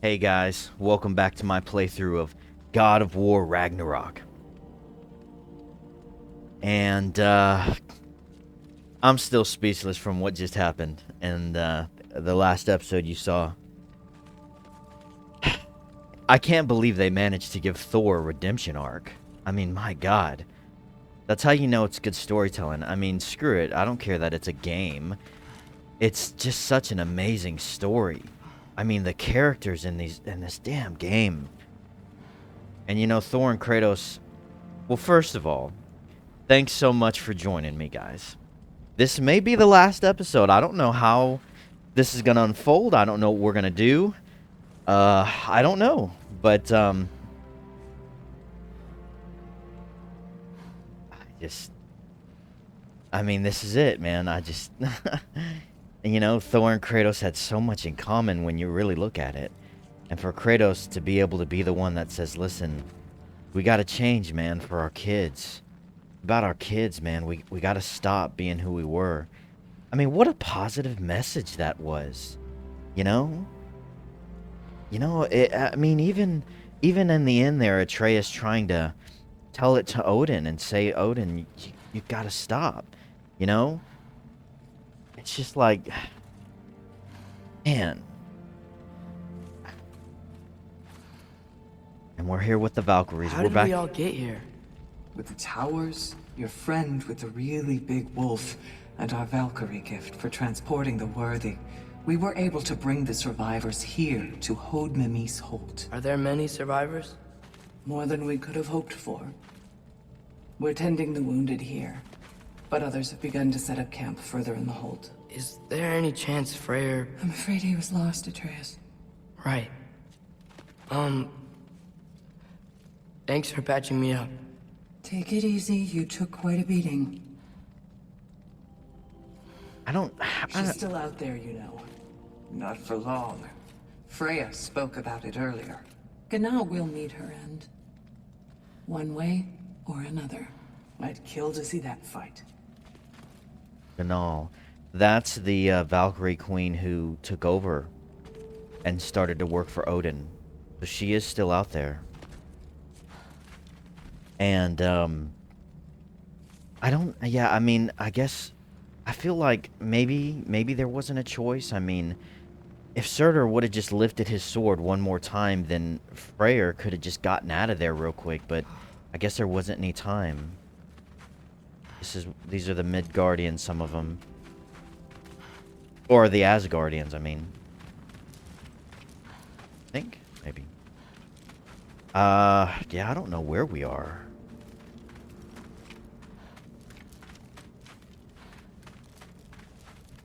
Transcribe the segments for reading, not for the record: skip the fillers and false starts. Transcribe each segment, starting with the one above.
Hey guys, welcome back to my playthrough of God of War Ragnarok. And I'm still speechless from what just happened in the last episode you saw. I can't believe they managed to give Thor a redemption arc. I mean, my god. That's how you know it's good storytelling. I mean, screw it. I don't care that it's a game. It's just such an amazing story. I mean, the characters in this damn game. And you know, Thor and Kratos, well, first of all, thanks so much for joining me, guys. This may be the last episode. I don't know how this is going to unfold. I don't know what we're going to do. I don't know. But, I mean, this is it, man. And you know, Thor and Kratos had so much in common when you really look at it. And for Kratos to be able to be the one that says, listen, we got to change, man, for our kids. About our kids, man. We got to stop being who we were. I mean, what a positive message that was. You know? I mean, even in the end there, Atreus trying to tell it to Odin and say, Odin, you got to stop. You know? It's just like, man. And we're here with the Valkyries. How we're did back. we all get here? With the towers, your friend with the really big wolf, and our Valkyrie gift for transporting the worthy, we were able to bring the survivors here to Hod Mimis Holt. Are there many survivors? More than we could have hoped for. We're tending the wounded here, but others have begun to set up camp further in the Holt. Is there any chance Freyr... I'm afraid he was lost, Atreus. Right. Thanks for patching me up. Take it easy, you took quite a beating. She's still out there, you know. Not for long. Freya spoke about it earlier. Gna will meet her end. One way or another. I'd kill to see that fight. Ganal. That's the Valkyrie Queen who took over and started to work for Odin. So she is still out there. And, I mean, I guess, I feel like maybe there wasn't a choice. I mean, if Surtur would have just lifted his sword one more time, then Freyr could have just gotten out of there real quick, but I guess there wasn't any time. These are the Midgardians, some of them. Or the Asgardians, I mean. I think, maybe. Yeah, I don't know where we are.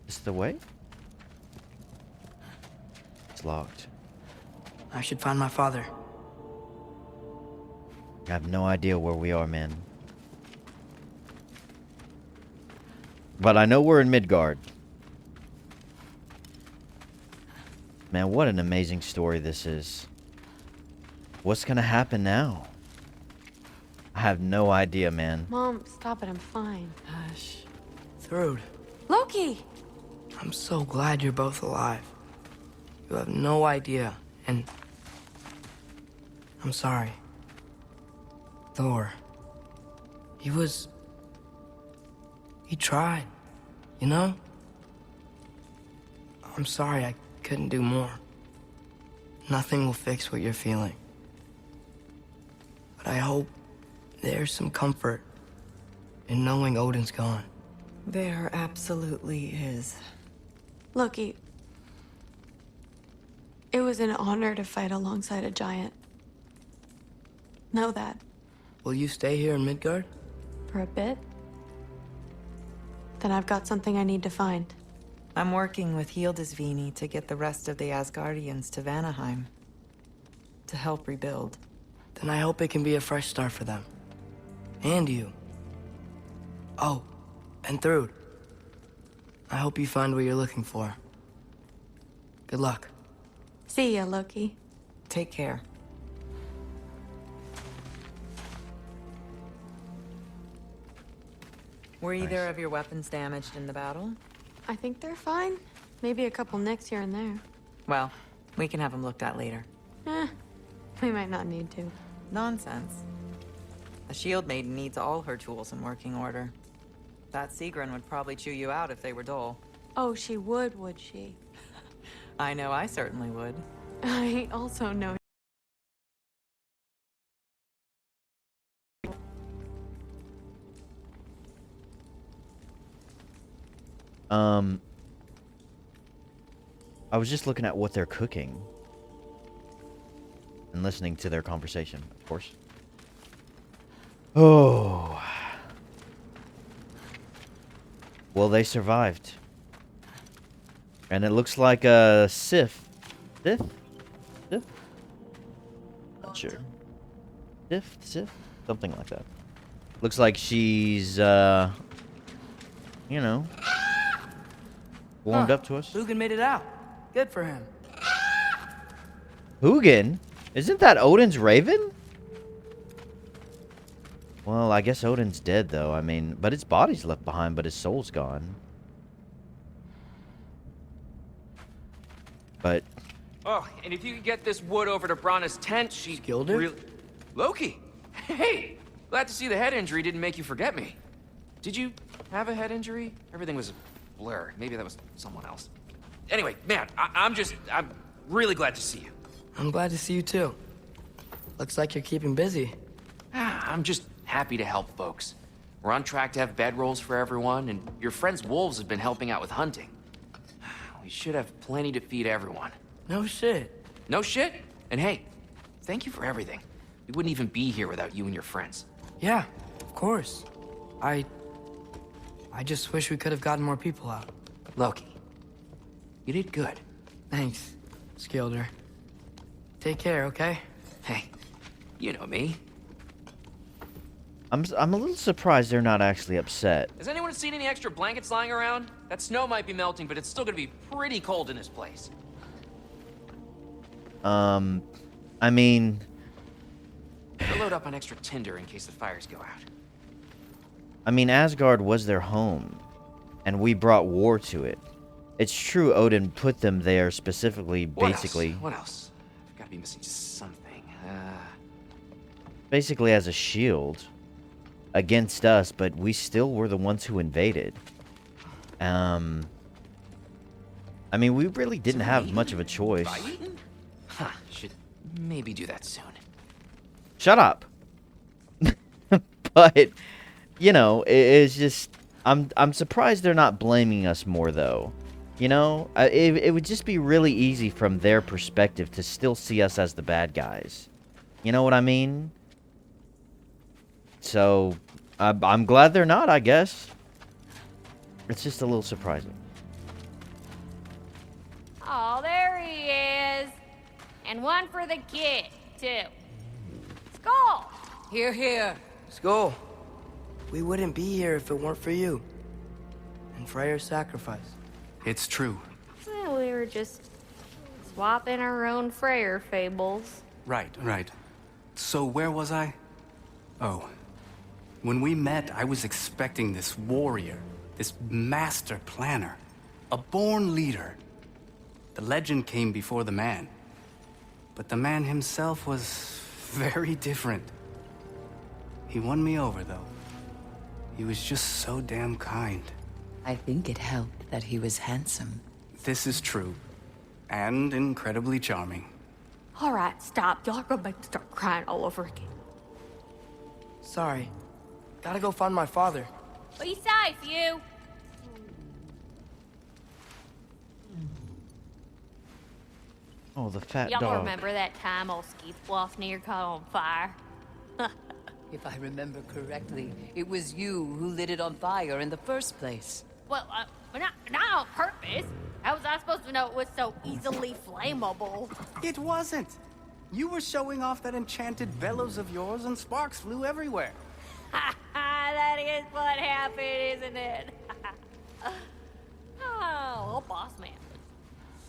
Is this the way? It's locked. I should find my father. I have no idea where we are, man. But I know we're in Midgard. Man, what an amazing story this is. What's gonna happen now? I have no idea, man. Mom, stop it. I'm fine. Hush. Thrud, Loki! I'm so glad you're both alive. You have no idea, and... I'm sorry. Thor. He tried, you know? I'm sorry I couldn't do more. Nothing will fix what you're feeling. But I hope there's some comfort in knowing Odin's gone. There absolutely is. Loki, it was an honor to fight alongside a giant. Know that. Will you stay here in Midgard? For a bit. Then I've got something I need to find. I'm working with Hildisvini to get the rest of the Asgardians to Vanaheim. To help rebuild. Then I hope it can be a fresh start for them. And you. Oh, and Thrud. I hope you find what you're looking for. Good luck. See ya, Loki. Take care. Were either of your weapons damaged in the battle? I think they're fine. Maybe a couple nicks here and there. Well, We can have them looked at later. We might not need to. Nonsense. A shield maiden needs all her tools in working order. That Seagrin would probably chew you out if they were dull. Oh, she would she? I know I certainly would. I also know. I was just looking at what they're cooking. And listening to their conversation, of course. Oh. Well, they survived. And it looks like a Sif. Sif? Sif? Not sure. Sif? Something like that. Looks like she's, you know, warmed up to us. Lugan made it out. Good for him. Hugin? Isn't that Odin's raven? Well, I guess Odin's dead, though. I mean, but his body's left behind, but his soul's gone. But... Oh, and if you could get this wood over to Brana's tent, Skilder? Loki! Hey! Glad to see the head injury didn't make you forget me. Did you have a head injury? Everything was a blur. Maybe that was someone else. Anyway, man, I'm really glad to see you. I'm glad to see you too. Looks like you're keeping busy. I'm just happy to help folks. We're on track to have bedrolls for everyone, and your friend's wolves have been helping out with hunting. We should have plenty to feed everyone. No shit. No shit? And hey, thank you for everything. We wouldn't even be here without you and your friends. Yeah, of course. I just wish we could have gotten more people out. Loki, you did good. Thanks, Skilder. Take care, okay? Hey, you know me. I'm a little surprised they're not actually upset. Has anyone seen any extra blankets lying around? That snow might be melting, but it's still gonna be pretty cold in this place. I mean... We'll load up on extra tinder in case the fires go out. I mean, Asgard was their home, and we brought war to it. It's true Odin put them there specifically, basically... What else? I've gotta be missing something. Basically as a shield against us, but we still were the ones who invaded. I mean, we really didn't have much of a choice. Huh, should maybe do that soon. Shut up. But, you know, it's just... I'm surprised they're not blaming us more, though. You know, it would just be really easy from their perspective to still see us as the bad guys. You know what I mean? So, I'm glad they're not, I guess. It's just a little surprising. Oh, there he is. And one for the kid, too. Skull! Here, here. Skull, we wouldn't be here if it weren't for you. And Freyr's sacrifice. It's true. Well, we were just swapping our own Freyr fables. Right. So where was I? Oh. When we met, I was expecting this warrior, this master planner, a born leader. The legend came before the man. But the man himself was very different. He won me over, though. He was just so damn kind. I think it helped that he was handsome. This is true. And incredibly charming. All right, stop. Y'all are gonna make me start crying all over again. Sorry. Gotta go find my father. Be safe, you. Oh, the fat Y'all dog. remember that time old Ski Fluff near caught on fire? If I remember correctly, it was you who lit it on fire in the first place. Well, but not on purpose. How was I supposed to know it was so easily flammable? It wasn't. You were showing off that enchanted bellows of yours and sparks flew everywhere. That is what happened, isn't it? Oh, boss man.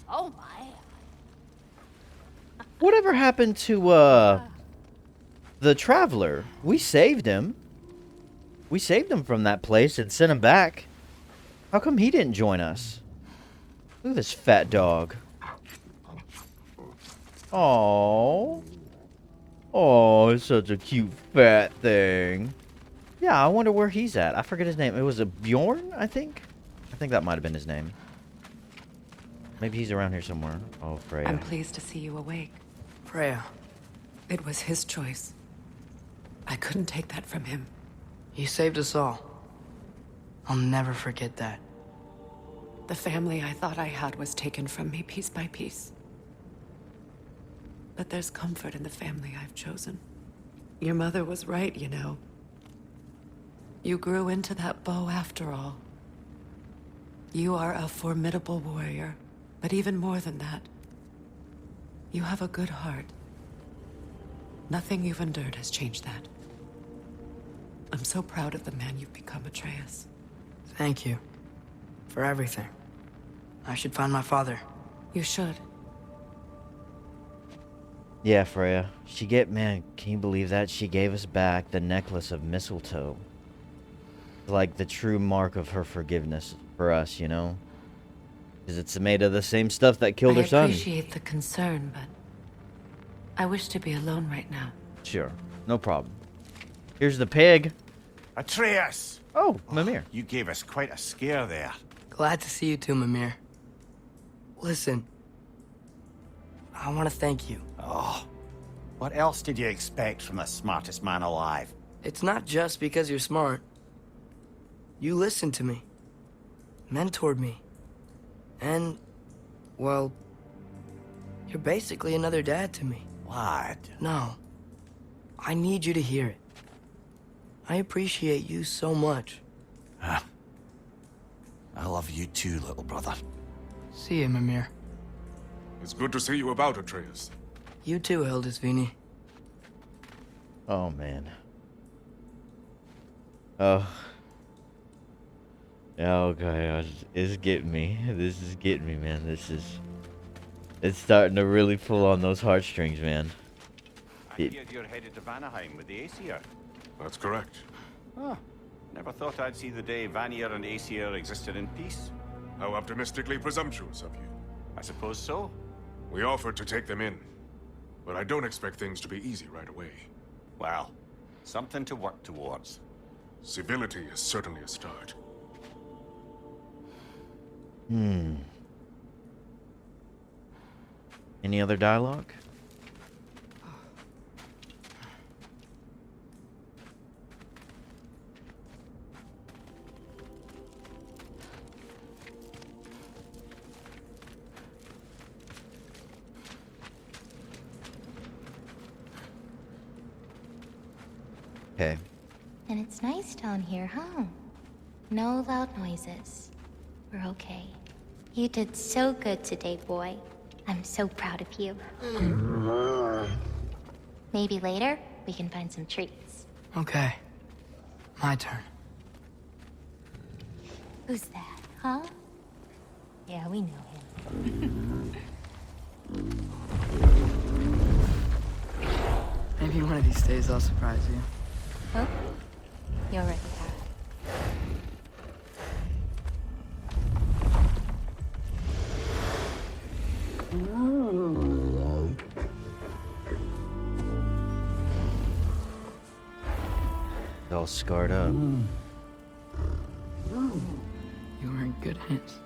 Oh my. Whatever happened to, the Traveler? We saved him. We saved him from that place and sent him back. How come he didn't join us? Look at this fat dog. Oh. Oh, it's such a cute fat thing. Yeah, I wonder where he's at. I forget his name. It was a Bjorn, I think. I think that might have been his name. Maybe he's around here somewhere. Oh, Freya. I'm pleased to see you awake. Freya, It was his choice. I couldn't take that from him. you saved us all. I'll never forget that. The family I thought I had was taken from me piece by piece. But there's comfort in the family I've chosen. Your mother was right, you know. You grew into that bow after all. You are a formidable warrior, but even more than that, you have a good heart. Nothing you've endured has changed that. I'm so proud of the man you've become, Atreus. Thank you. For everything. I should find my father. You should. Yeah, Freya. Man, can you believe that? She gave us back the necklace of mistletoe. Like the true mark of her forgiveness for us, you know? Because it's made of the same stuff that killed her son. I appreciate the concern, but I wish to be alone right now. Sure. No problem. Here's the pig. Atreus! Oh, Mimir. You gave us quite a scare there. Glad to see you too, Mimir. Listen, I want to thank you. Oh, what else did you expect from the smartest man alive? It's not just because you're smart. You listened to me, mentored me, and, well, you're basically another dad to me. Lad. No, I need you to hear it. I appreciate you so much. I love you too, little brother. See you, Mimir. It's good to see you about, Atreus. You too, Hildisvini. Oh, man. Oh. Oh, gosh. It's getting me. This is getting me, man. It's starting to really pull on those heartstrings, man. I hear you're headed to Vanaheim with the Aesir. That's correct. Oh, never thought I'd see the day Vanir and Aesir existed in peace. How optimistically presumptuous of you. I suppose so. We offered to take them in, but I don't expect things to be easy right away. Well, something to work towards. Civility is certainly a start. Any other dialogue? Okay. And it's nice down here, huh? No loud noises. We're okay. You did so good today, boy. I'm so proud of you. Maybe later, we can find some treats. Okay. My turn. Who's that, huh? Yeah, we know him. Maybe one of these days I'll surprise you. Oh, you already have. All scarred up. You were in good hands.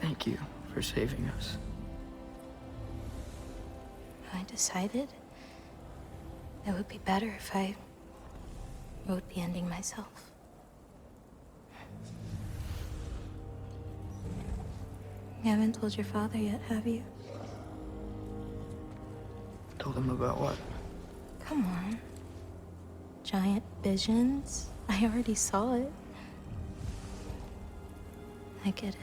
Thank you for saving us. I decided it would be better if I wrote the ending myself. You haven't told your father yet, have you? Told him about what? Come on. Giant visions? I already saw it. I get it.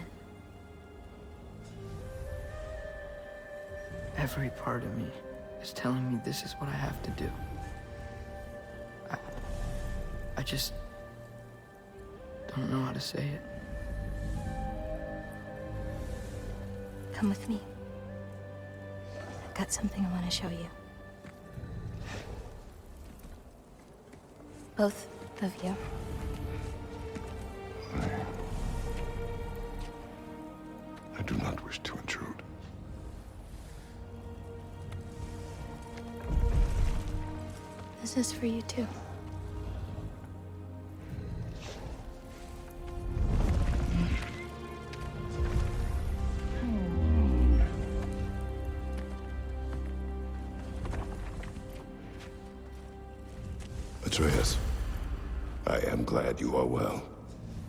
Every part of me is telling me this is what I have to do. I just don't know how to say it. Come with me. I've got something I want to show you. Both of you. I do not wish to intrude. This is for you too. Atreus, I am glad you are well.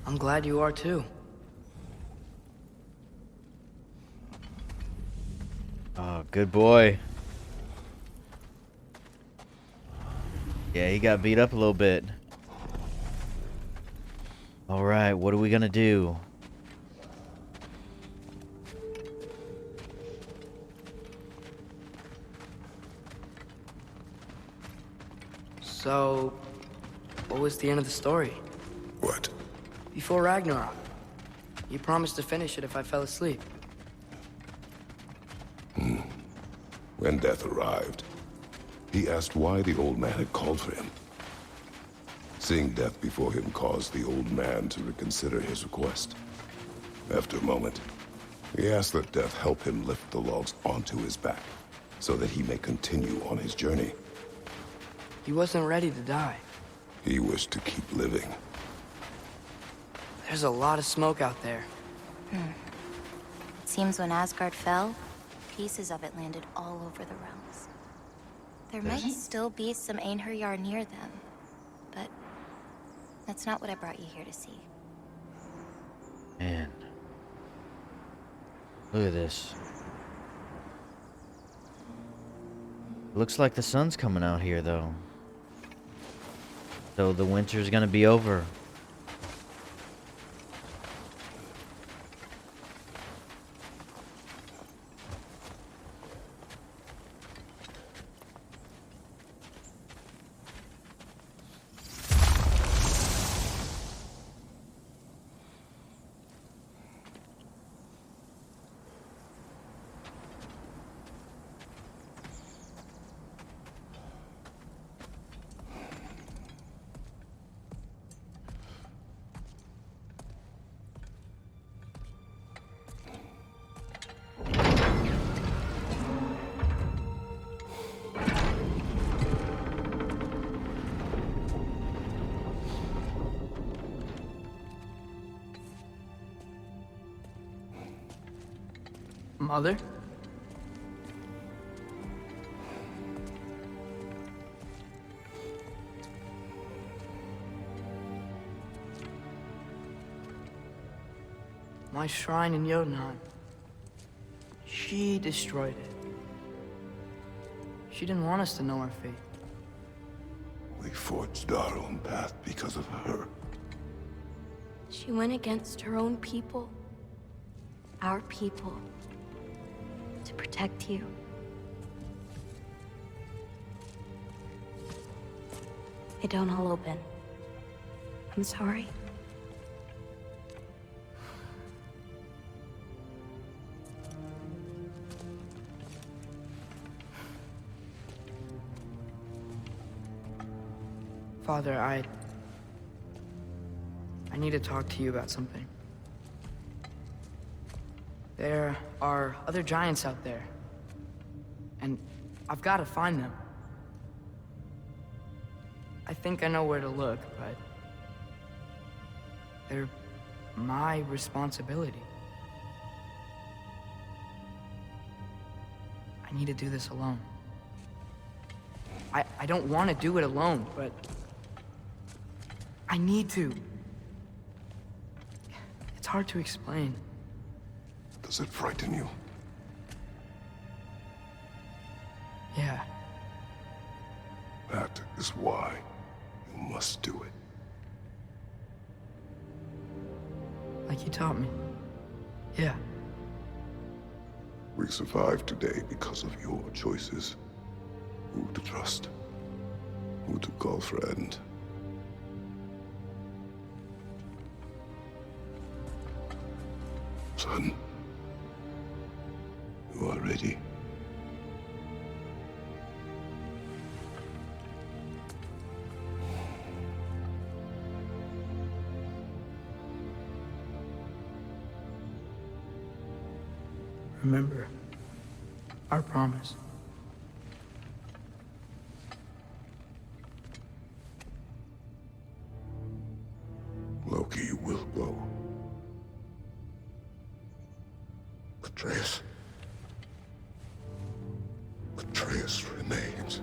I'm glad you are too. Oh, good boy. Yeah, he got beat up a little bit. All right, what are we gonna do? So, what was the end of the story? What? Before Ragnarok, you promised to finish it if I fell asleep. When death arrived, he asked why the old man had called for him. Seeing death before him caused the old man to reconsider his request. After a moment, he asked that death help him lift the logs onto his back, so that he may continue on his journey. He wasn't ready to die. He wished to keep living. There's a lot of smoke out there. It seems when Asgard fell, pieces of it landed all over the realms. There might still be some Einherjar near them, but that's not what I brought you here to see. Man. Look at this. Looks like the sun's coming out here, though. So the winter's gonna be over. Mother? My shrine in Jotunheim. She destroyed it. She didn't want us to know our fate. We forged our own path because of her. She went against her own people. Our people. To protect you. They don't all open. I'm sorry. Father, I need to talk to you about something. There are other giants out there, and I've got to find them. I think I know where to look, but they're my responsibility. I need to do this alone. I don't want to do it alone, but I need to. It's hard to explain. Does it frighten you? Yeah. That is why you must do it. Like you taught me. Yeah. We survived today because of your choices. Who to trust. Who to call friend. Son. ready. Remember our promise. Loki will go. Atreus. Atreus remains.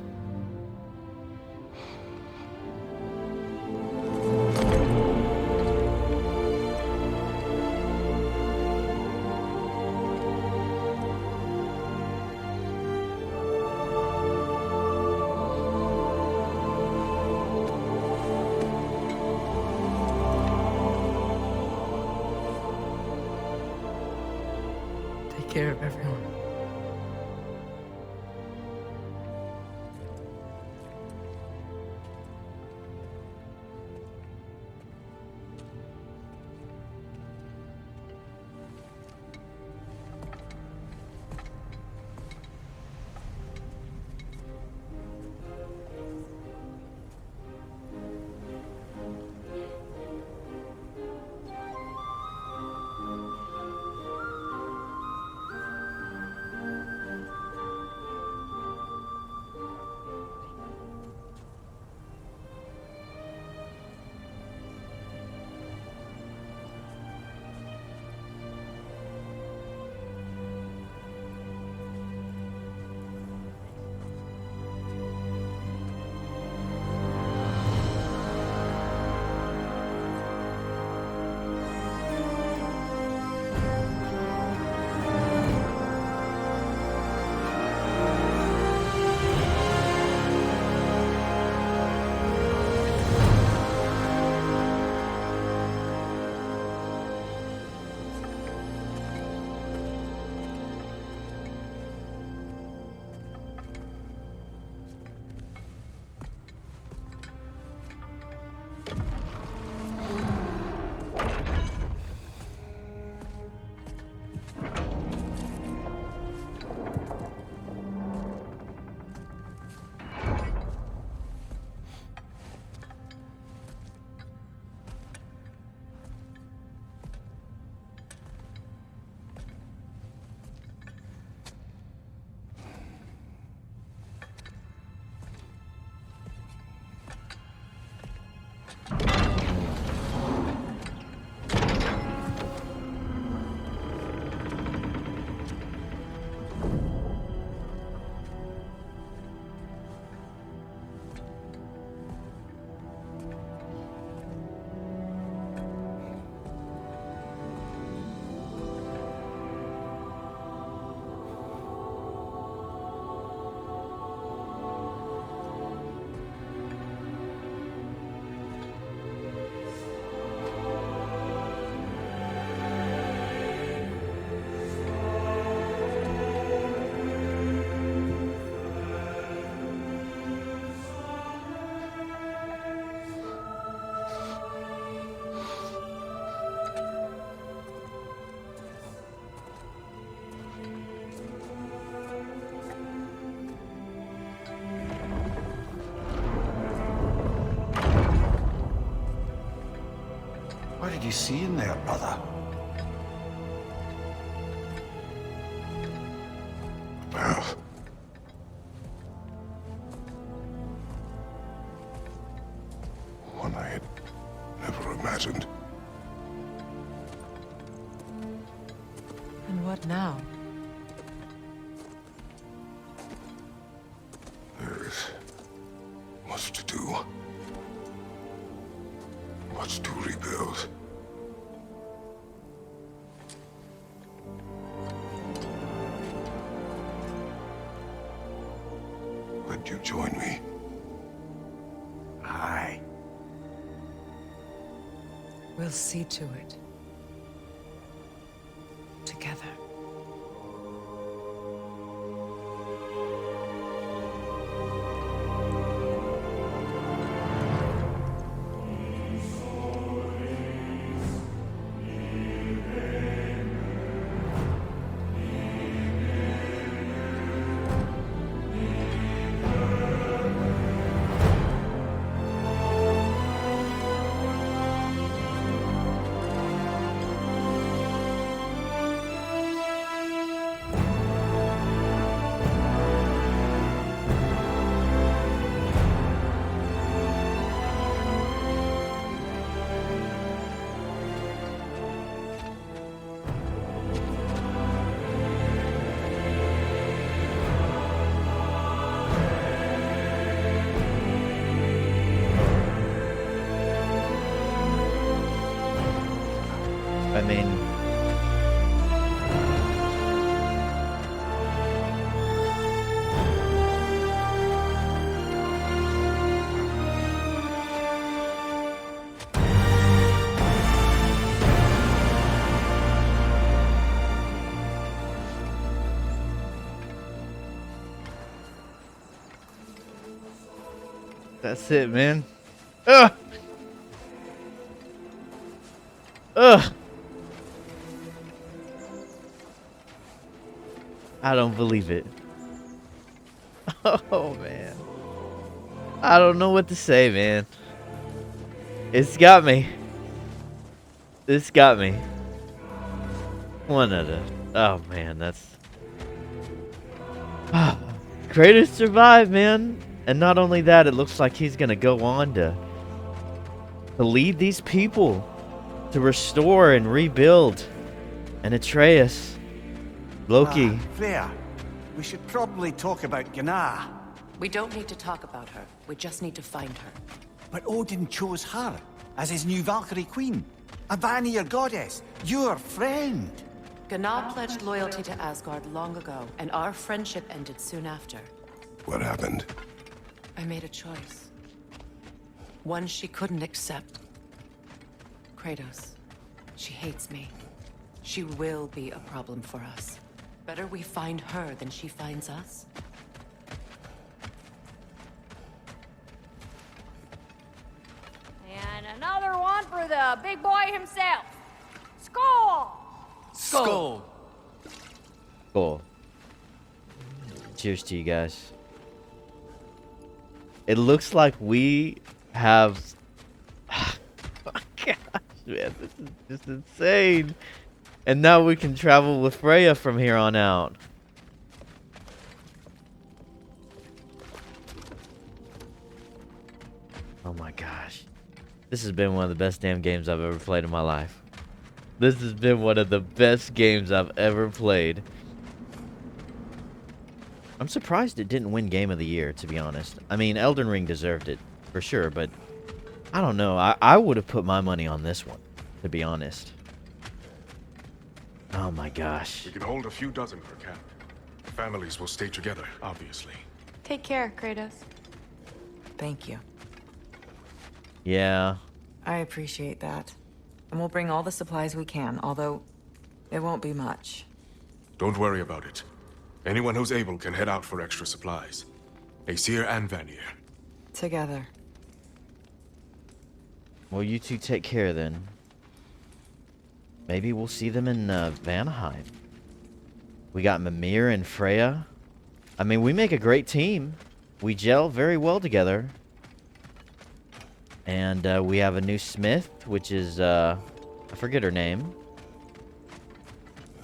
Take care of everyone. What did you see in there, brother? A path. One I had never imagined. And what now? There is much to do. Much to rebuild. Would you join me? Aye. We'll see to it. Together. I mean, that's it, man. Ugh. Ugh. I don't believe it. Oh, man. I don't know what to say, man. It's got me. It's got me. One of the... Oh, man, that's... Kratos survived, man. And not only that, it looks like he's going to go on to lead these people to restore and rebuild. And Atreus, Loki. Freya, we should probably talk about Gná. We don't need to talk about her. We just need to find her. But Odin chose her as his new Valkyrie queen. A Vanir goddess, your friend. Gná pledged loyalty to Asgard long ago, and our friendship ended soon after. What happened? I made a choice. One she couldn't accept. Kratos. She hates me. She will be a problem for us. Better we find her than she finds us. And another one for the big boy himself. Skull! Skull. Cool. Cheers to you guys. It looks like we have... Oh my gosh, man. This is just insane. And now we can travel with Freya from here on out. Oh my gosh. This has been one of the best damn games I've ever played in my life. This has been one of the best games I've ever played. I'm surprised it didn't win Game of the Year, to be honest. I mean, Elden Ring deserved it, for sure, but I don't know. I would have put my money on this one, to be honest. Oh my gosh. We can hold a few dozen per camp. Families will stay together, obviously. Take care, Kratos. Thank you. Yeah. I appreciate that. And we'll bring all the supplies we can, although it won't be much. Don't worry about it. Anyone who's able can head out for extra supplies. Aesir and Vanir. Together. Well, you two take care then. Maybe we'll see them in Vanaheim. We got Mimir and Freya. I mean, we make a great team. We gel very well together. And we have a new smith, which is, I forget her name.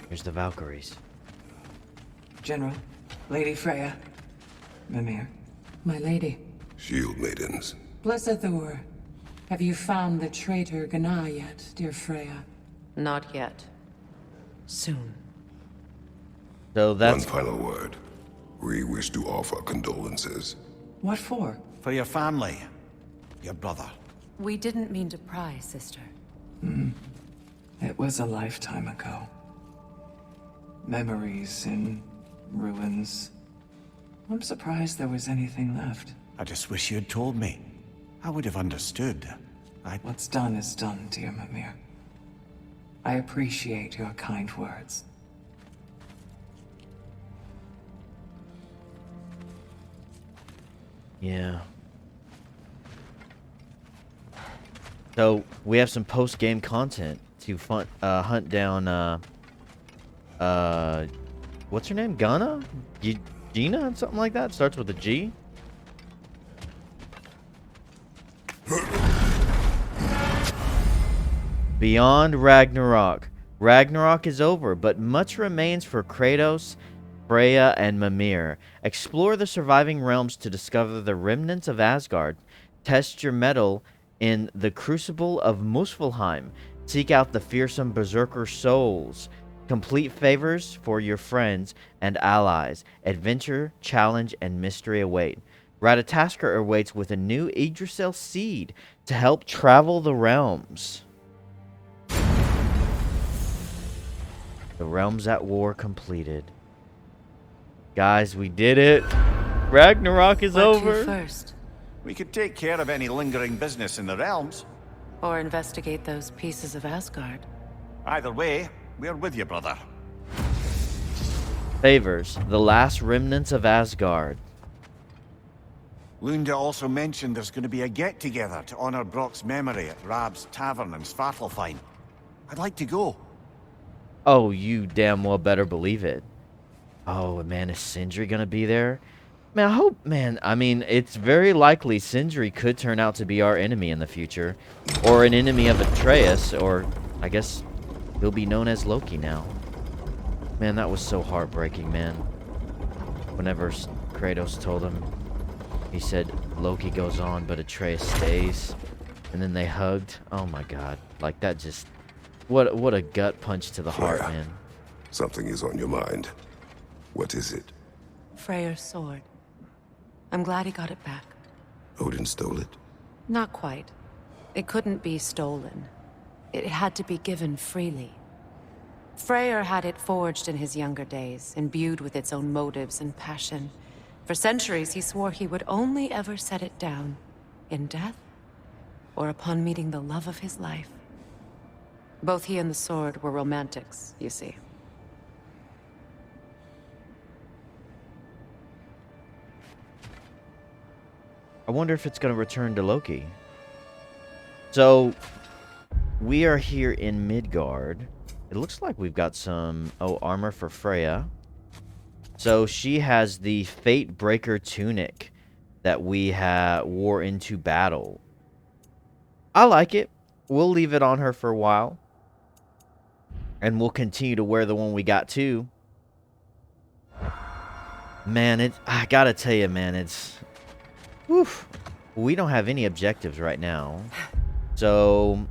Here's the Valkyries. General, Lady Freya, Mimir, my lady. Shield maidens. Blessed Thor, have you found the traitor Gná yet, dear Freya? Not yet. Soon. So that's... One final word. We wish to offer condolences. What for? For your family, your brother. We didn't mean to pry, sister. It was a lifetime ago. Memories in ruins. I'm surprised there was anything left. I just wish you had told me. I would have understood. What's done is done, dear Mimir. I appreciate your kind words. Yeah. So, we have some post-game content to hunt down, what's her name? Gana? Gina? Something like that? Starts with a G? Beyond Ragnarok. Ragnarok is over, but much remains for Kratos, Freya, and Mimir. Explore the surviving realms to discover the remnants of Asgard. Test your mettle in the Crucible of Muspelheim. Seek out the fearsome berserker souls. Complete favors for your friends and allies. Adventure, challenge, and mystery await. Ratatoskr awaits with a new Yggdrasil seed to help travel the realms. The realms at war completed. Guys, we did it. Ragnarok is Where over. to first? We could take care of any lingering business in the realms. Or investigate those pieces of Asgard. Either way, we're with you, brother. Favors, the last remnants of Asgard. Lunda also mentioned there's going to be a get-together to honor Brock's memory at Rab's Tavern in Svartalfheim. I'd like to go. Oh, you damn well better believe it. Oh, man, is Sindri gonna be there? Man, I hope, man, I mean, it's very likely Sindri could turn out to be our enemy in the future. Or an enemy of Atreus, or I guess he'll be known as Loki now. Man, that was so heartbreaking, man. Whenever Kratos told him, he said, Loki goes on, but Atreus stays. And then they hugged. Oh my god. Like, that just... What a gut punch to the heart, man. Something is on your mind. What is it? Freyr's sword. I'm glad he got it back. Odin stole it? Not quite. It couldn't be stolen. It had to be given freely. Freyr had it forged in his younger days, imbued with its own motives and passion. For centuries, he swore he would only ever set it down in death or upon meeting the love of his life. Both he and the sword were romantics, you see. I wonder if it's going to return to Loki. So, we are here in Midgard. It looks like we've got some, armor for Freya. So, she has the Fate Breaker tunic that we wore into battle. I like it. We'll leave it on her for a while. And we'll continue to wear the one we got too. Man, I gotta tell you, man, it's... Oof. We don't have any objectives right now. So...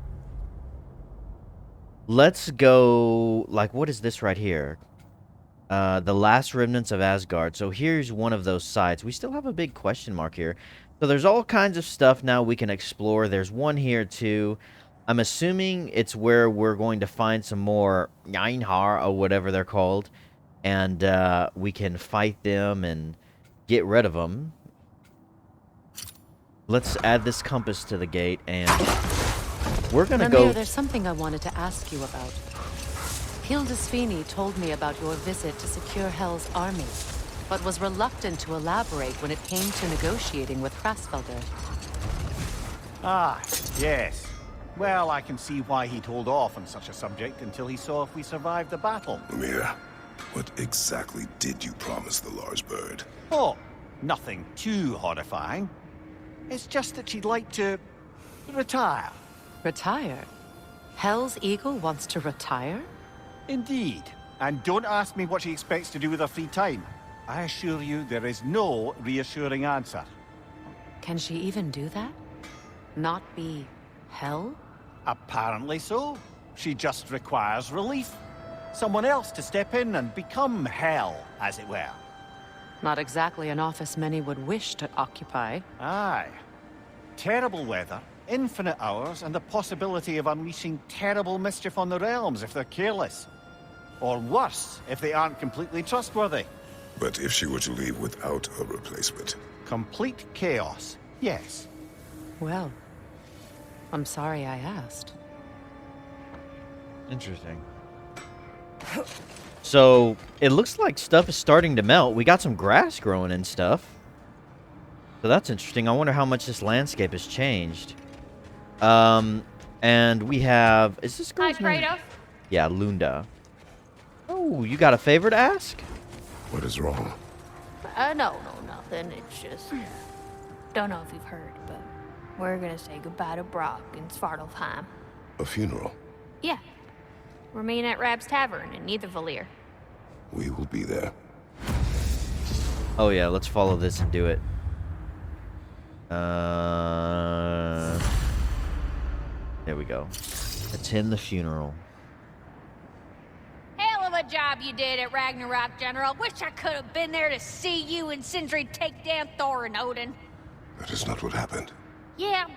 Let's go... Like, what is this right here? The last remnants of Asgard. So here's one of those sites. We still have a big question mark here. So there's all kinds of stuff now we can explore. There's one here too. I'm assuming it's where we're going to find some more Einhar or whatever they're called. And we can fight them and get rid of them. Let's add this compass to the gate and we're going to go... There's something I wanted to ask you about. Hildisvini told me about your visit to secure Hel's army, but was reluctant to elaborate when it came to negotiating with Krasfelder. Ah, yes. Well, I can see why he'd hold off on such a subject until he saw if we survived the battle. Mira, what exactly did you promise the large bird? Oh, nothing too horrifying. It's just that she'd like to... retire. Retire? Hel's eagle wants to retire? Indeed. And don't ask me what she expects to do with her free time. I assure you there is no reassuring answer. Can she even do that? Not be Hel? Apparently so. She just requires relief. Someone else to step in and become Hel, as it were. Not exactly an office many would wish to occupy. Aye. Terrible weather, infinite hours, and the possibility of unleashing terrible mischief on the realms if they're careless. Or worse, if they aren't completely trustworthy. But if she were to leave without a replacement? Complete chaos, yes. Well, I'm sorry I asked. Interesting. So, it looks like stuff is starting to melt. We got some grass growing and stuff. So that's interesting. I wonder how much this landscape has changed. And we have... Is this girl's name? Kratos. Yeah, Lunda. Oh, you got a favor to ask? What is wrong? No, nothing. It's just... Don't know if you've heard, but we're gonna say goodbye to Brock in Svartalfheim. A funeral? Yeah. We're meeting at Rab's Tavern in Niedervalir. We will be there. Oh yeah, let's follow this and do it. There we go. Attend the funeral. Hell of a job you did at Ragnarok, General. Wish I could have been there to see you and Sindri take down Thor and Odin. That is not what happened. Yeah,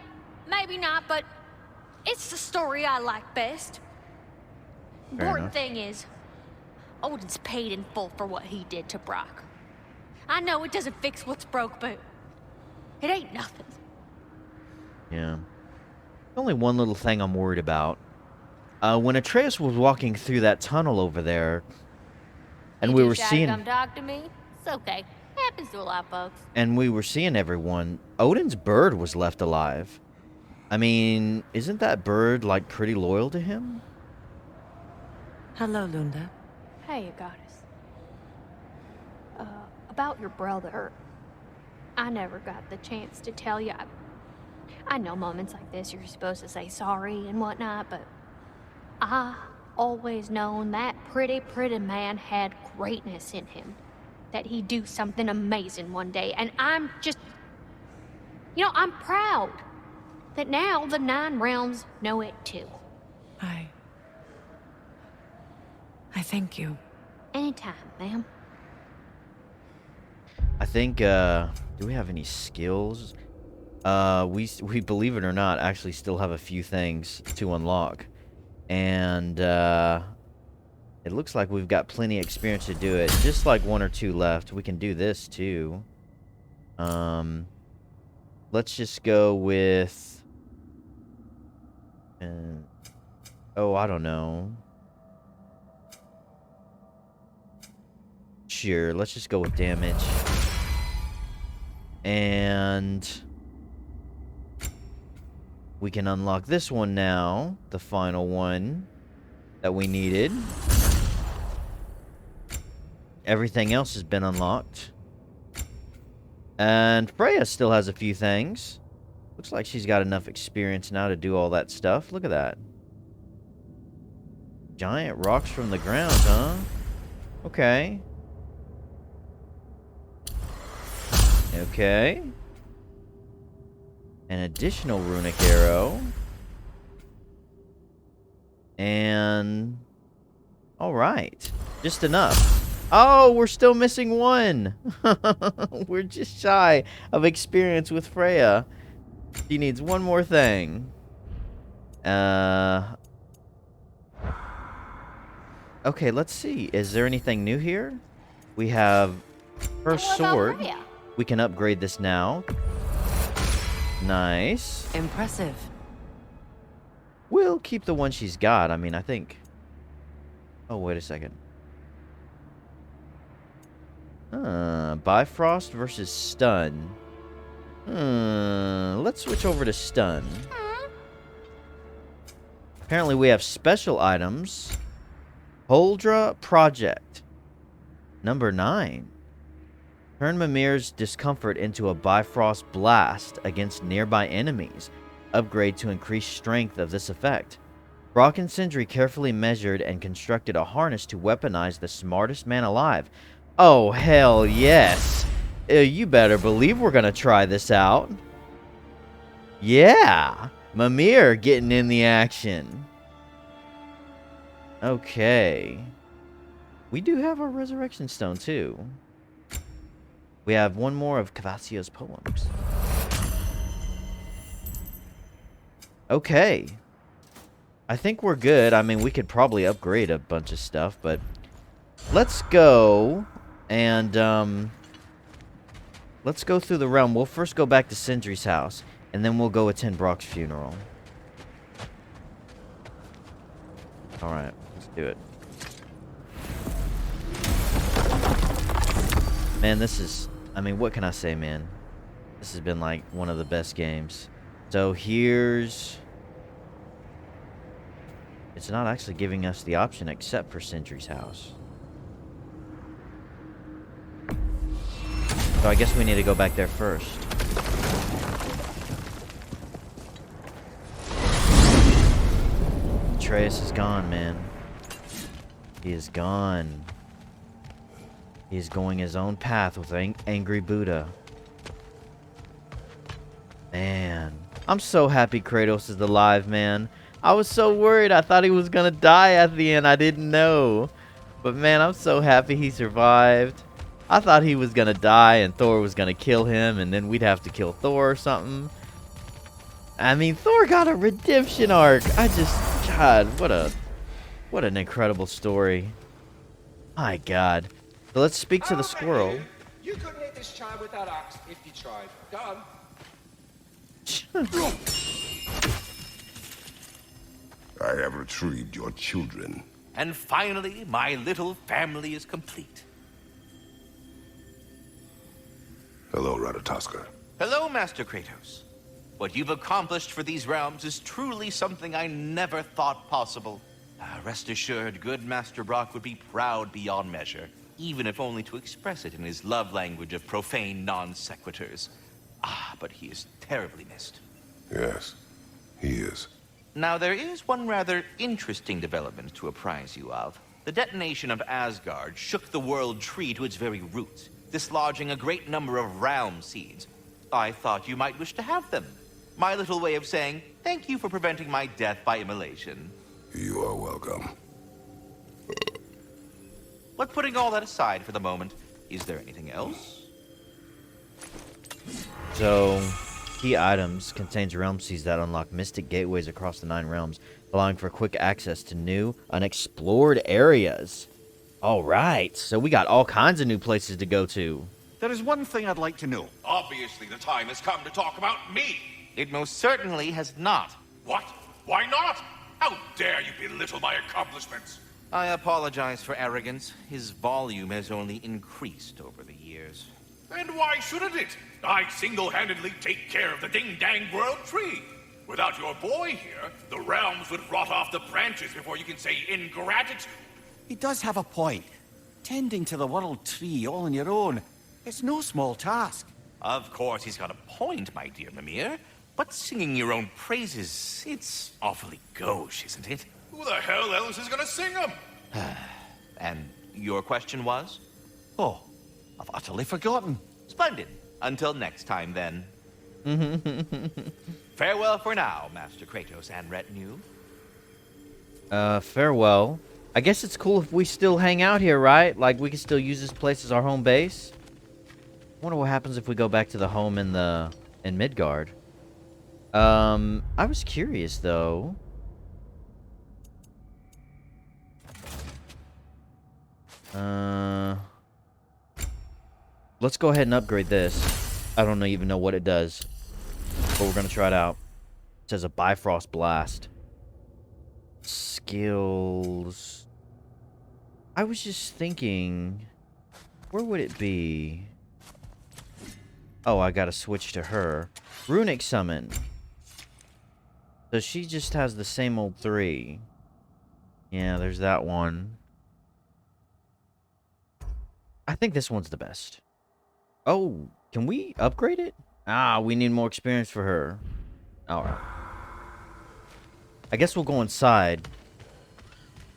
maybe not, but it's the story I like best. Important thing is, Odin's paid in full for what he did to Brock. I know it doesn't fix what's broke, but it ain't nothing. Yeah. Only one little thing I'm worried about. When Atreus was walking through that tunnel over there, and we were seeing... Come talk to me? It's okay. Happens to a lot of folks. And we were seeing everyone. Odin's bird was left alive. I mean, isn't that bird, like, pretty loyal to him? Hello, Lunda. Hey, goddess. About your brother. I never got the chance to tell you. I know moments like this you're supposed to say sorry and whatnot, but I always known that pretty man had greatness in him. That he'd do something amazing one day, and I'm just... You know, I'm proud that now the Nine Realms know it too. I thank you. Anytime, ma'am. I think, do we have any skills? We, believe it or not, actually still have a few things to unlock. And, it looks like we've got plenty of experience to do it. Just like 1 or 2 left. We can do this, too. Let's just go with... oh, I don't know. Sure, let's just go with damage. And we can unlock this one now, the final one that we needed. Everything else has been unlocked. And Freya still has a few things. Looks like she's got enough experience now to do all that stuff. Look at that. Giant rocks from the ground, huh? Okay. Okay. An additional runic arrow. And... alright. Just enough. Oh, we're still missing one. We're just shy of experience with Freya. She needs one more thing. Okay, let's see. Is there anything new here? We have her sword. We can upgrade this now. Nice. Impressive. We'll keep the one she's got. I mean, I think... oh, wait a second. Bifrost versus Stun. Let's switch over to Stun. Apparently we have special items. Holdra Project. Number 9. Turn Mimir's discomfort into a Bifrost blast against nearby enemies. Upgrade to increase strength of this effect. Brock and Sindri carefully measured and constructed a harness to weaponize the smartest man alive. Oh, hell yes. You better believe we're gonna try this out. Yeah. Mimir getting in the action. Okay. We do have our Resurrection Stone, too. We have one more of Cavassio's poems. Okay. I think we're good. I mean, we could probably upgrade a bunch of stuff, but... let's go and, let's go through the realm. We'll first go back to Sindri's house, and then we'll go attend Brock's funeral. Alright, let's do it. Man, this is... I mean, what can I say, man? This has been, like, one of the best games. So, here's... it's not actually giving us the option except for Sindri's house. So I guess we need to go back there first. Atreus is gone, man. He is gone. He is going his own path with Angry Buddha. Man. I'm so happy Kratos is alive, man. I was so worried. I thought he was gonna die at the end. I didn't know. But man, I'm so happy he survived. I thought he was gonna die and Thor was gonna kill him and then we'd have to kill Thor or something. I mean, Thor got a redemption arc. God, what an incredible story. My God. So let's speak to the squirrel. You couldn't hit this child with that axe if you tried. Go on. I have retrieved your children. And finally, my little family is complete. Hello, Ratatoskr. Hello, Master Kratos. What you've accomplished for these realms is truly something I never thought possible. Rest assured, good Master Brock would be proud beyond measure, even if only to express it in his love language of profane non-sequiturs. But he is terribly missed. Yes, he is. Now, there is one rather interesting development to apprise you of. The detonation of Asgard shook the world tree to its very roots, dislodging a great number of realm seeds. I thought you might wish to have them. My little way of saying, thank you for preventing my death by immolation. You are welcome. But putting all that aside for the moment, is there anything else? So, key items contains realm seeds that unlock mystic gateways across the 9 realms, allowing for quick access to new, unexplored areas. Alright, so we got all kinds of new places to go to. There is one thing I'd like to know. Obviously, the time has come to talk about me. It most certainly has not. What? Why not? How dare you belittle my accomplishments? I apologize for arrogance. His volume has only increased over the years. And why shouldn't it? I single-handedly take care of the ding-dang world tree. Without your boy here, the realms would rot off the branches before you can say ingratitude. He does have a point. Tending to the world tree all on your own, it's no small task. Of course he's got a point, my dear Mimir. But singing your own praises, it's awfully gauche, isn't it? Who the hell else is gonna sing them? And your question was? Oh, I've utterly forgotten. Splendid. Until next time, then. Farewell for now, Master Kratos and retinue. Farewell. I guess it's cool if we still hang out here, right? Like, we can still use this place as our home base. Wonder what happens if we go back to the home in Midgard. I was curious, though. Let's go ahead and upgrade this. I don't even know what it does, but we're gonna try it out. It says a Bifrost Blast. Skills. I was just thinking, where would it be? Oh, I gotta switch to her. Runic Summon. So she just has the same old 3. Yeah, there's that one. I think this one's the best. Oh, can we upgrade it? Ah, we need more experience for her. Alright. I guess we'll go inside.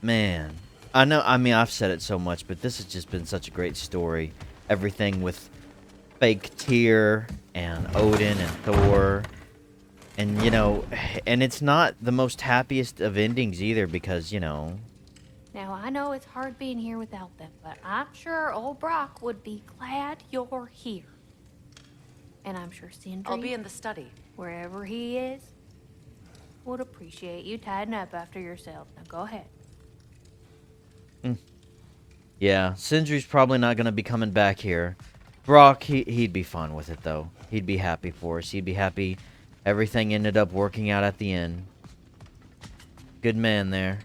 Man. I know, I mean, I've said it so much, but this has just been such a great story. Everything with fake Tyr and Odin and Thor. And, you know, and it's not the most happiest of endings either because, you know... Now, I know it's hard being here without them, but I'm sure old Brock would be glad you're here. And I'm sure Sindri... I'll be in the study. Wherever he is, would appreciate you tidying up after yourself. Now, go ahead. Yeah, Sindri's probably not going to be coming back here. Brock, he'd be fine with it, though. He'd be happy for us. He'd be happy everything ended up working out at the end. Good man there.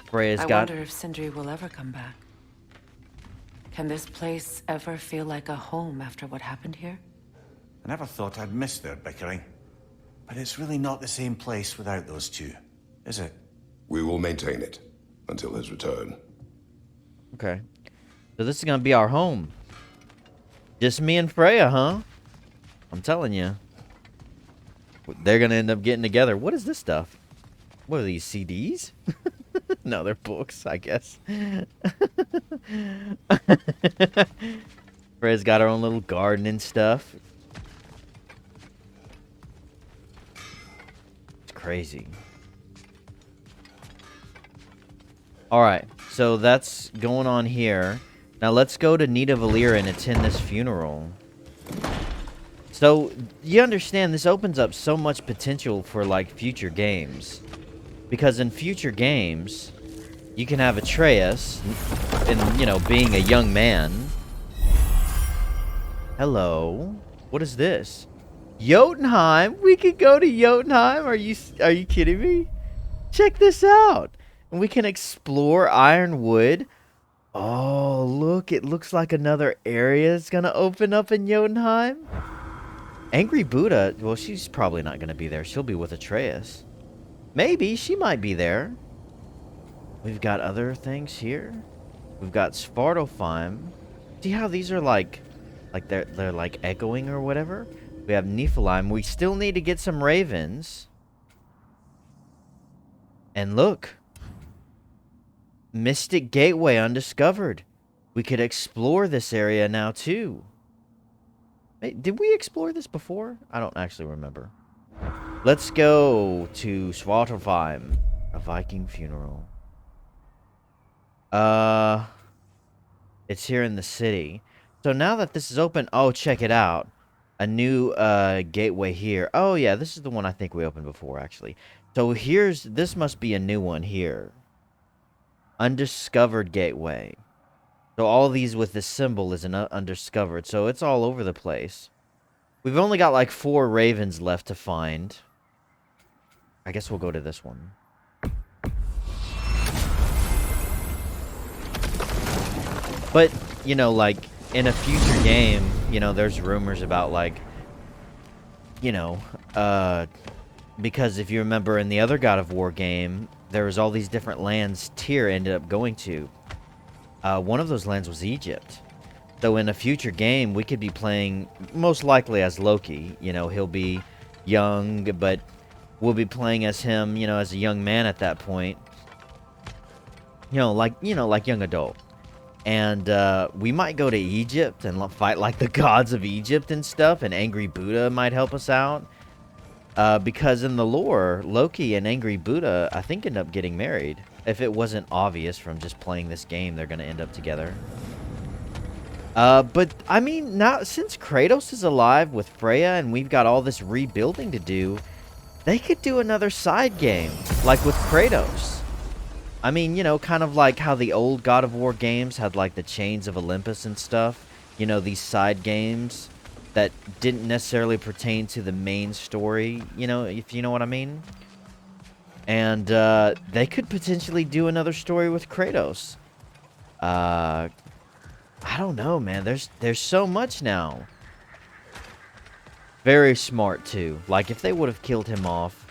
Freya's I got... wonder if Sindri will ever come back. Can this place ever feel like a home after what happened here? I never thought I'd miss their bickering. But it's really not the same place without those two, is it? We will maintain it until his return. Okay. So this is going to be our home. Just me and Freya, huh? I'm telling you. They're going to end up getting together. What is this stuff? What are these, CDs? No, they're books, I guess. Freya's got her own little garden and stuff. It's crazy. Alright, so that's going on here. Now let's go to Nita Valera and attend this funeral. So, you understand, this opens up so much potential for, like, future games. Because in future games, you can have Atreus, and, you know, being a young man. Hello. What is this? Jotunheim? We could go to Jotunheim? Are you kidding me? Check this out. And we can explore Ironwood. Oh, look, it looks like another area is gonna open up in Jotunheim. Angry Buddha, well, she's probably not gonna be there. She'll be with Atreus. Maybe, she might be there. We've got other things here. We've got Svartalfheim. See how these are like they're like echoing or whatever? We have Niflheim. We still need to get some ravens. And look. Mystic Gateway undiscovered. We could explore this area now too. Wait, did we explore this before? I don't actually remember. Let's go to Svartalfheim. A Viking funeral. It's here in the city. So now that this is open, oh, check it out. A new gateway here. Oh yeah, this is the one I think we opened before actually. So this must be a new one here. Undiscovered gateway. So all these with this symbol is an undiscovered. So it's all over the place. We've only got like 4 ravens left to find. I guess we'll go to this one. But, you know, like, in a future game, you know, there's rumors about, like, you know, because if you remember in the other God of War game, there was all these different lands Tyr ended up going to. One of those lands was Egypt. So in a future game, we could be playing, most likely as Loki. You know, he'll be young, but we'll be playing as him, you know, as a young man at that point. You know, like young adult. And we might go to Egypt and fight like the gods of Egypt and stuff, and Angry Buddha might help us out. Because in the lore, Loki and Angry Buddha, I think, end up getting married. If it wasn't obvious from just playing this game, they're going to end up together. But, I mean, now, since Kratos is alive with Freya and we've got all this rebuilding to do, they could do another side game, like with Kratos. I mean, you know, kind of like how the old God of War games had, like, the Chains of Olympus and stuff. You know, these side games that didn't necessarily pertain to the main story, you know, if you know what I mean. And, they could potentially do another story with Kratos. I don't know, man. There's so much now. Very smart, too. Like, if they would have killed him off,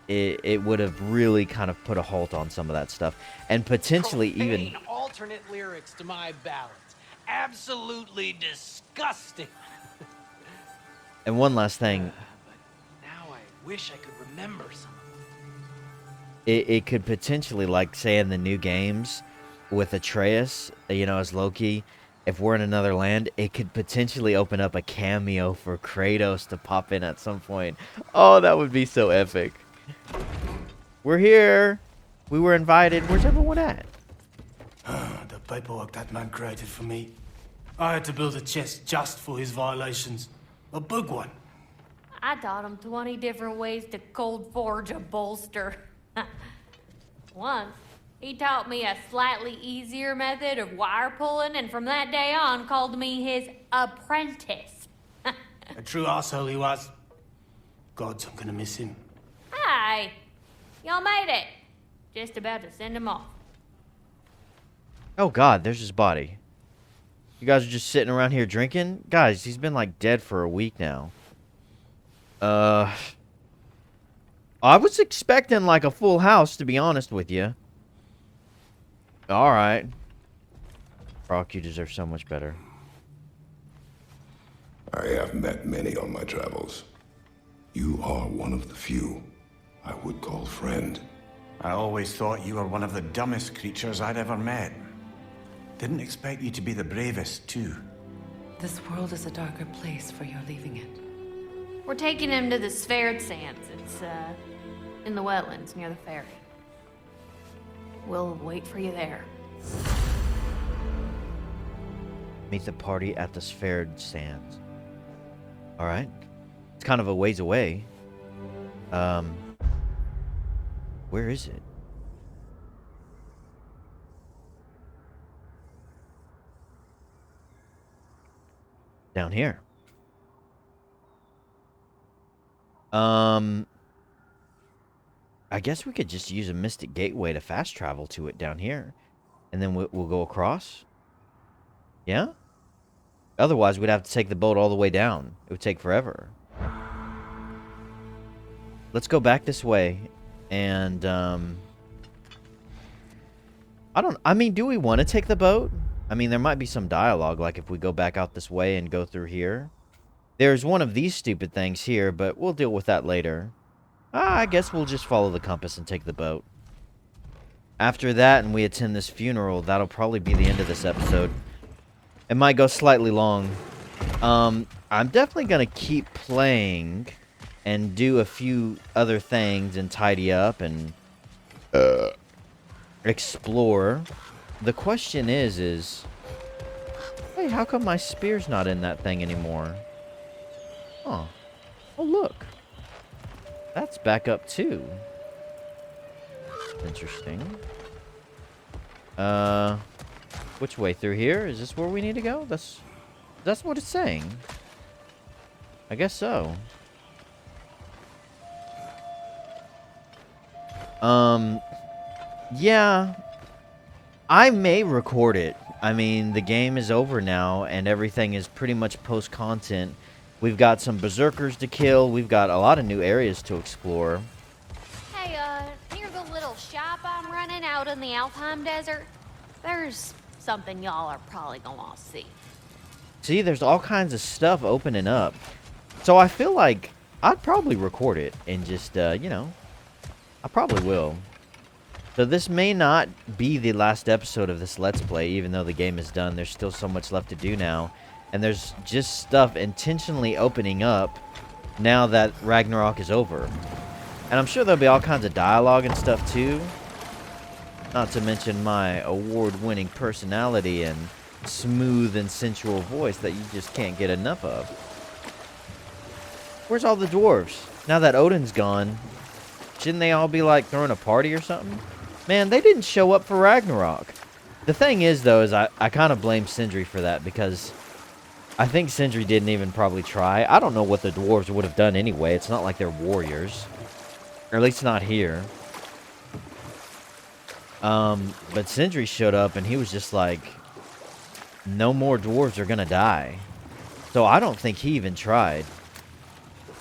it would have really kind of put a halt on some of that stuff. And potentially even... alternate lyrics to my ballads. Absolutely disgusting. And one last thing. But now I wish I could remember some of them. It could potentially, like, say in the new games with Atreus, you know, as Loki, if we're in another land, it could potentially open up a cameo for Kratos to pop in at some point. Oh, that would be so epic. We're here. We were invited. Where's everyone at? The paperwork that man created for me. I had to build a chest just for his violations. A big one. I taught him 20 different ways to cold forge a bolster. Once, he taught me a slightly easier method of wire pulling, and from that day on called me his apprentice. A true asshole he was. Gods, I'm gonna miss him. Hi. Y'all made it. Just about to send him off. Oh god, there's his body. You guys are just sitting around here drinking? Guys, he's been like dead for a week now. I was expecting like a full house, to be honest with you. Alright. Brock, you deserve so much better. I have met many on my travels. You are one of the few I would call friend. I always thought you were one of the dumbest creatures I'd ever met. Didn't expect you to be the bravest, too. This world is a darker place for your leaving it. We're taking him to the Sphaired Sands. It's, in the wetlands near the ferry. We'll wait for you there. Meet the party at the Sphaired Sands. Alright. It's kind of a ways away. Where is it? Down here. I guess we could just use a Mystic Gateway to fast travel to it down here. And then we'll go across. Yeah? Otherwise, we'd have to take the boat all the way down. It would take forever. Let's go back this way. And, I mean, do we want to take the boat? I mean, there might be some dialogue, like if we go back out this way and go through here. There's one of these stupid things here, but we'll deal with that later. I guess we'll just follow the compass and take the boat. After that, and we attend this funeral, that'll probably be the end of this episode. It might go slightly long. I'm definitely going to keep playing and do a few other things and tidy up and explore. The question is, hey, how come my spear's not in that thing anymore? Oh, oh look. That's back up too. Interesting. Which way? Through here? Is this where we need to go? That's what it's saying. I guess so. Yeah. I may record it. I mean, the game is over now, and everything is pretty much post-content. We've got some berserkers to kill. We've got a lot of new areas to explore. Hey, near the little shop I'm running out in the Alpine Desert, there's something y'all are probably gonna see. See, there's all kinds of stuff opening up. So I feel like I'd probably record it and just, you know, I probably will. So this may not be the last episode of this Let's Play, even though the game is done. There's still so much left to do now. And there's just stuff intentionally opening up now that Ragnarok is over. And I'm sure there'll be all kinds of dialogue and stuff too. Not to mention my award-winning personality and smooth and sensual voice that you just can't get enough of. Where's all the dwarves? Now that Odin's gone, shouldn't they all be like throwing a party or something? Man, they didn't show up for Ragnarok. The thing is, though, is I kind of blame Sindri for that because I think Sindri didn't even probably try. I don't know what the dwarves would have done anyway. It's not like they're warriors. Or at least not here. But Sindri showed up and he was just like, no more dwarves are gonna die. So I don't think he even tried.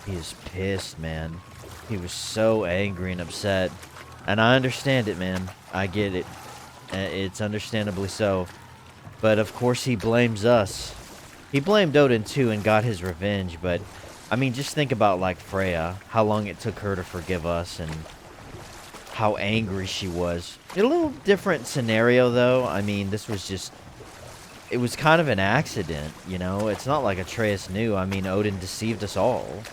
He is pissed, man. He was so angry and upset. And I understand it, man. I get it. It's understandably so. But of course he blames us. He blamed Odin too and got his revenge, but I mean, just think about like Freya, how long it took her to forgive us and how angry she was. A little different scenario though. I mean, this was just, it was kind of an accident, you know? It's not like Atreus knew. I mean, Odin deceived us all.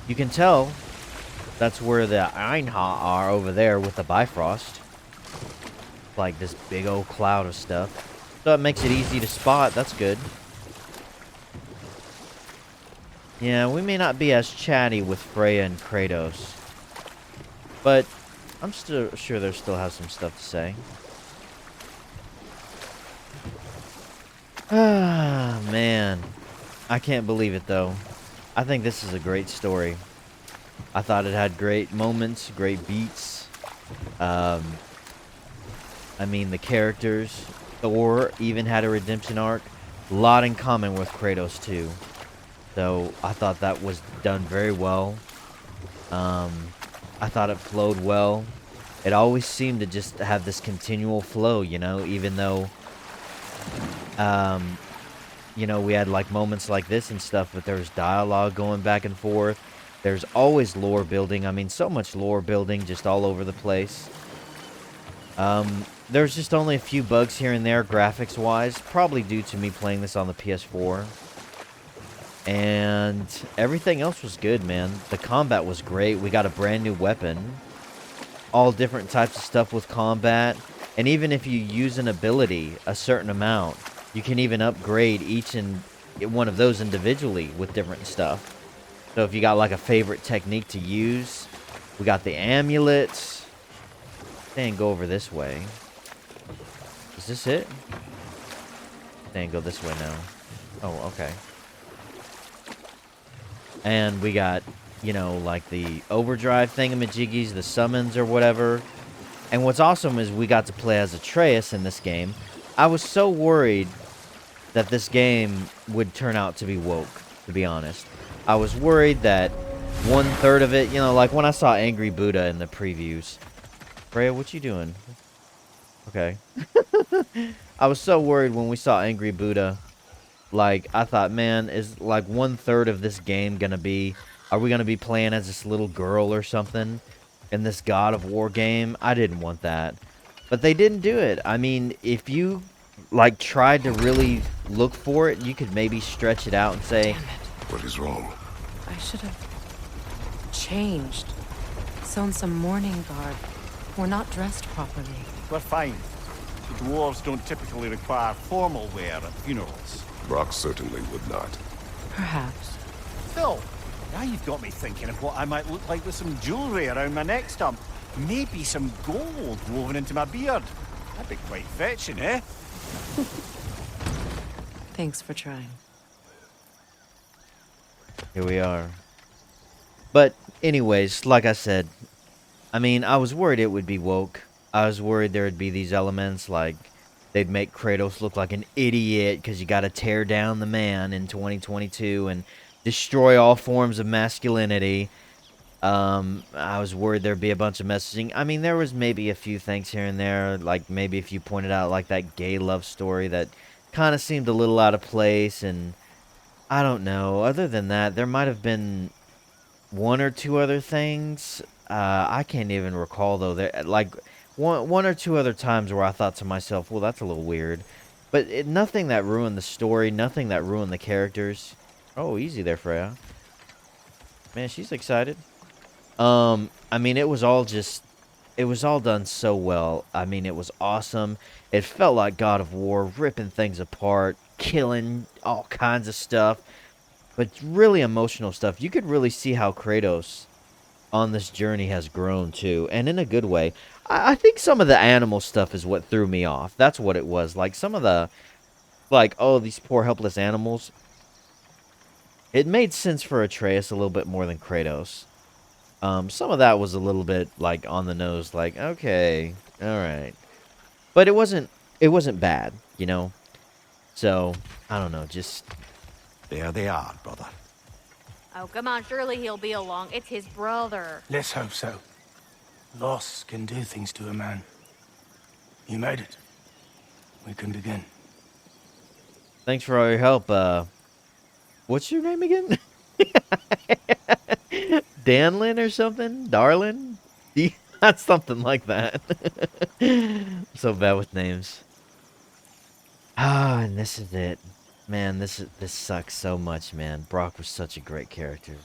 You can tell that's where the Einha are over there with the Bifrost. Like this big old cloud of stuff. So it makes it easy to spot. That's good. Yeah, we may not be as chatty with Freya and Kratos. But I'm still sure they still have some stuff to say. Ah, man. I can't believe it, though. I think this is a great story. I thought it had great moments, great beats. I mean, the characters. Thor even had a redemption arc. A lot in common with Kratos, too. So, I thought that was done very well. I thought it flowed well. It always seemed to just have this continual flow, you know, even though, you know, we had like moments like this and stuff, but there was dialogue going back and forth. There's always lore building. I mean, so much lore building just all over the place. There's just only a few bugs here and there, graphics-wise, probably due to me playing this on the PS4. And everything else was good, man. The combat was great. We got a brand new weapon. All different types of stuff with combat. And even if you use an ability a certain amount, you can even upgrade each and one of those individually with different stuff. So if you got like a favorite technique to use, we got the amulets. Then go over this way. Is this it? Then go this way now. Oh, okay. And we got, you know, like the overdrive thingamajiggies, the summons or whatever. And what's awesome is we got to play as Atreus in this game. I was so worried that this game would turn out to be woke, to be honest. I was worried that 1/3 of it, you know, like when I saw Angry Buddha in the previews. Freya, what you doing? Okay. I was so worried when we saw Angry Buddha. Like, I thought, man, is like 1/3 of this game gonna be... Are we gonna be playing as this little girl or something in this God of War game? I didn't want that. But they didn't do it. I mean, if you, like, tried to really look for it, you could maybe stretch it out and say... Damn it. What is wrong? I should have changed. Sewn some mourning garb. We're not dressed properly. We're fine. The dwarves don't typically require formal wear at funerals. Brock certainly would not. Perhaps. Still, now you've got me thinking of what I might look like with some jewellery around my neck stump. Maybe some gold woven into my beard. That'd be quite fetching, eh? Thanks for trying. Here we are. But anyways, like I said, I mean, I was worried it would be woke. I was worried there would be these elements like they'd make Kratos look like an idiot because you got to tear down the man in 2022 and destroy all forms of masculinity. I was worried there'd be a bunch of messaging. I mean, there was maybe a few things here and there, like maybe if you pointed out like that gay love story that kind of seemed a little out of place, and I don't know. Other than that, there might have been one or two other things. I can't even recall though. There like one or two other times where I thought to myself, "Well, that's a little weird," but nothing that ruined the story, nothing that ruined the characters. Oh, easy there, Freya. Man, she's excited. I mean, it was all done so well. I mean, it was awesome. It felt like God of War, ripping things apart, killing all kinds of stuff, but really emotional stuff. You could really see how Kratos on this journey has grown too, and in a good way. I think some of the animal stuff is what threw me off. That's what it was. Like some of the, like, oh, these poor helpless animals. It made sense for Atreus a little bit more than Kratos. Some of that was a little bit like on the nose, like, okay, all right. But it wasn't bad, you know? So, I don't know, just... There they are, brother. Oh, come on, surely he'll be along. It's his brother. Let's hope so. Loss can do things to a man. You made it. We can begin. Thanks for all your help, what's your name again? Danlin or something? Darlin? That's something like that. I'm so bad with names. Ah, and this is it. Man, this sucks so much, man. Brock was such a great character.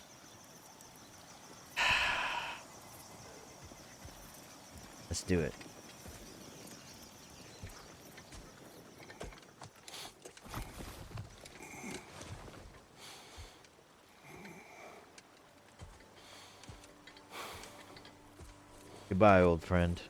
Let's do it. Goodbye, old friend.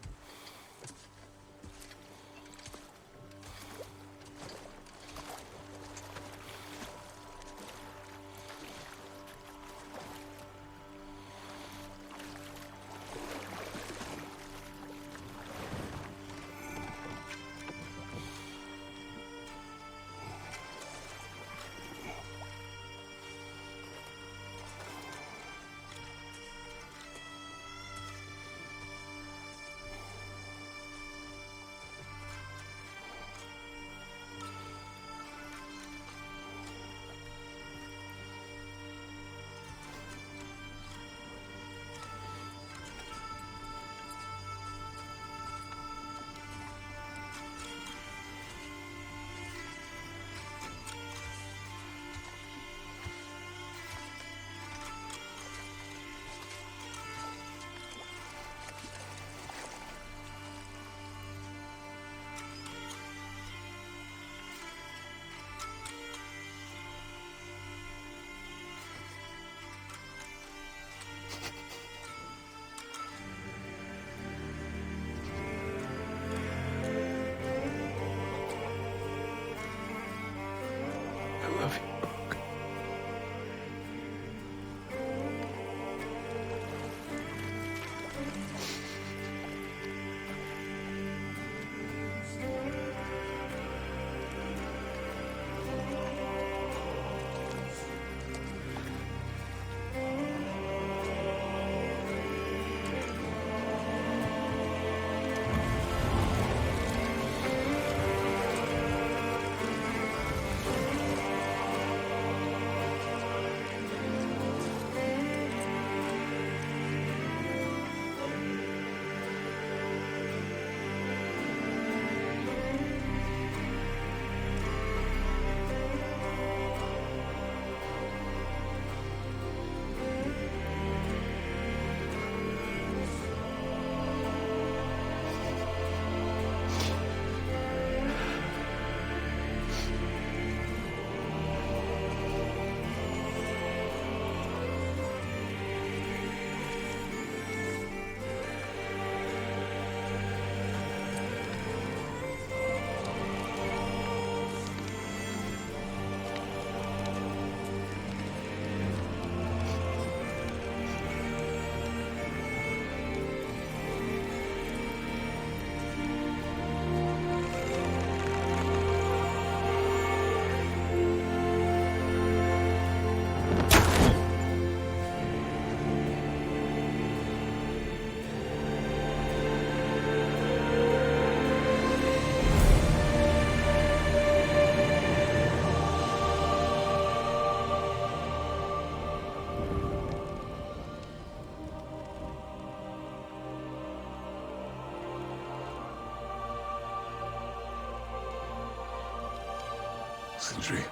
infantry.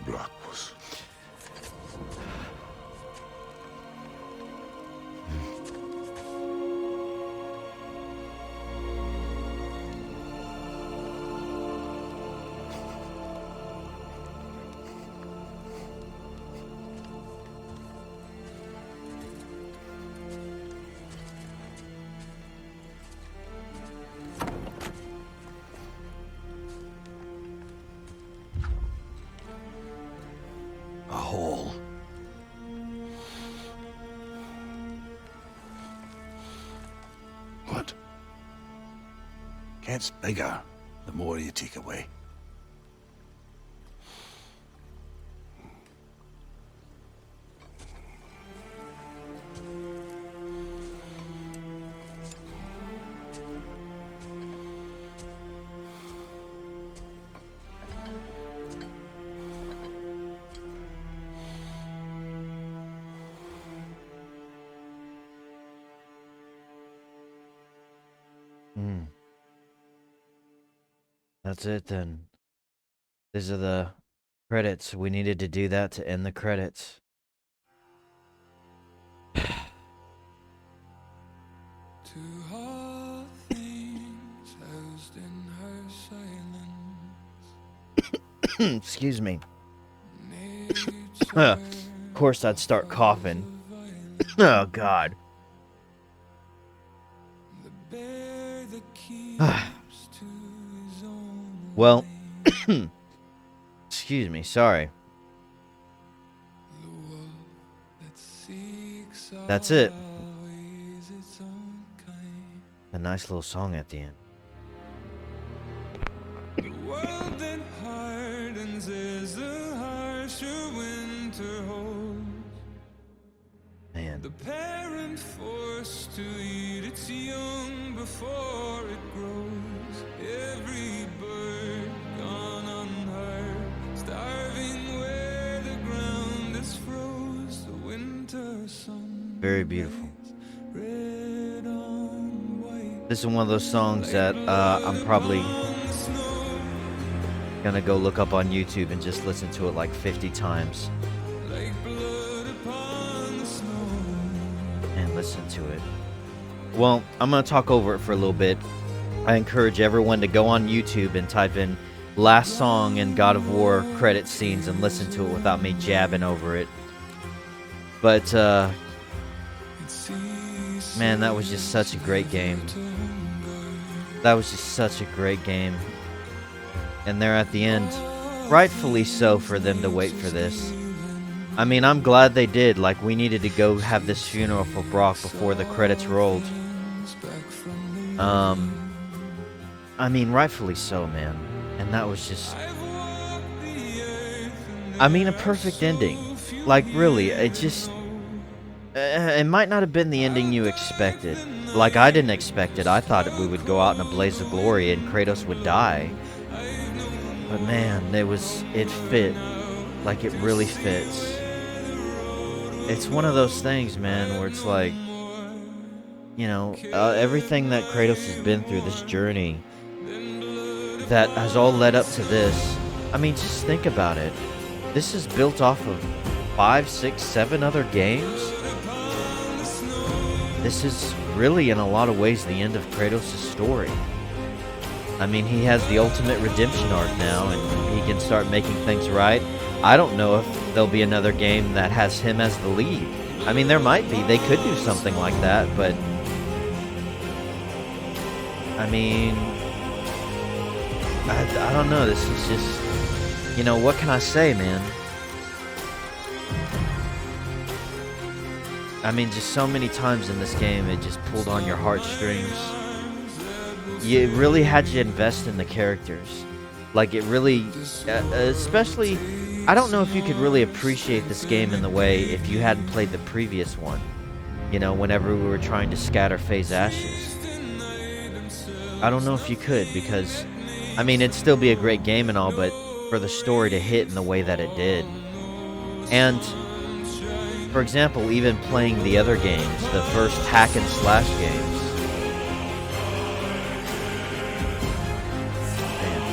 Brock was... a hole. What? Gets bigger the more you take away. That's it then. These are the credits. We needed to do that to end the credits. Excuse me. Of course I'd start coughing. Oh God. Well, excuse me, sorry. That's it. A nice little song at the end. The world that hardens as the harsher winter holds. Man. The parent forced to eat its young before it grows. Every bird gone unheard, starving where the ground is froze. The winter sun. Very beautiful. This is one of those songs that I'm probably gonna go look up on YouTube and just listen to it like 50 times. And listen to it. Well, I'm gonna talk over it for a little bit. I encourage everyone to go on YouTube and type in last song in God of War credit scenes and listen to it without me jabbing over it. But, man, that was just such a great game. That was just such a great game. And they're at the end, rightfully so for them to wait for this. I mean, I'm glad they did. Like, we needed to go have this funeral for Brock before the credits rolled. I mean, rightfully so, man. And that was just... I mean, a perfect ending. Like, really, it just... It might not have been the ending you expected. Like, I didn't expect it. I thought we would go out in a blaze of glory and Kratos would die. But man, it fit. Like, it really fits. It's one of those things, man, where it's like, you know, everything that Kratos has been through, this journey, that has all led up to this. I mean, just think about it. This is built off of 5, 6, 7 other games. This is really, in a lot of ways, the end of Kratos' story. I mean, he has the ultimate redemption arc now, and he can start making things right. I don't know if there'll be another game that has him as the lead. I mean, there might be. They could do something like that, but... I mean... I don't know. This is just... You know, what can I say, man? I mean, just so many times in this game, it just pulled on your heartstrings. It really had you invest in the characters. Like, it really... especially... I don't know if you could really appreciate this game in the way if you hadn't played the previous one. You know, whenever we were trying to scatter Faye's ashes. I don't know if you could, because... I mean, it'd still be a great game and all, but for the story to hit in the way that it did. And... For example, even playing the other games, the first hack and slash games. Man.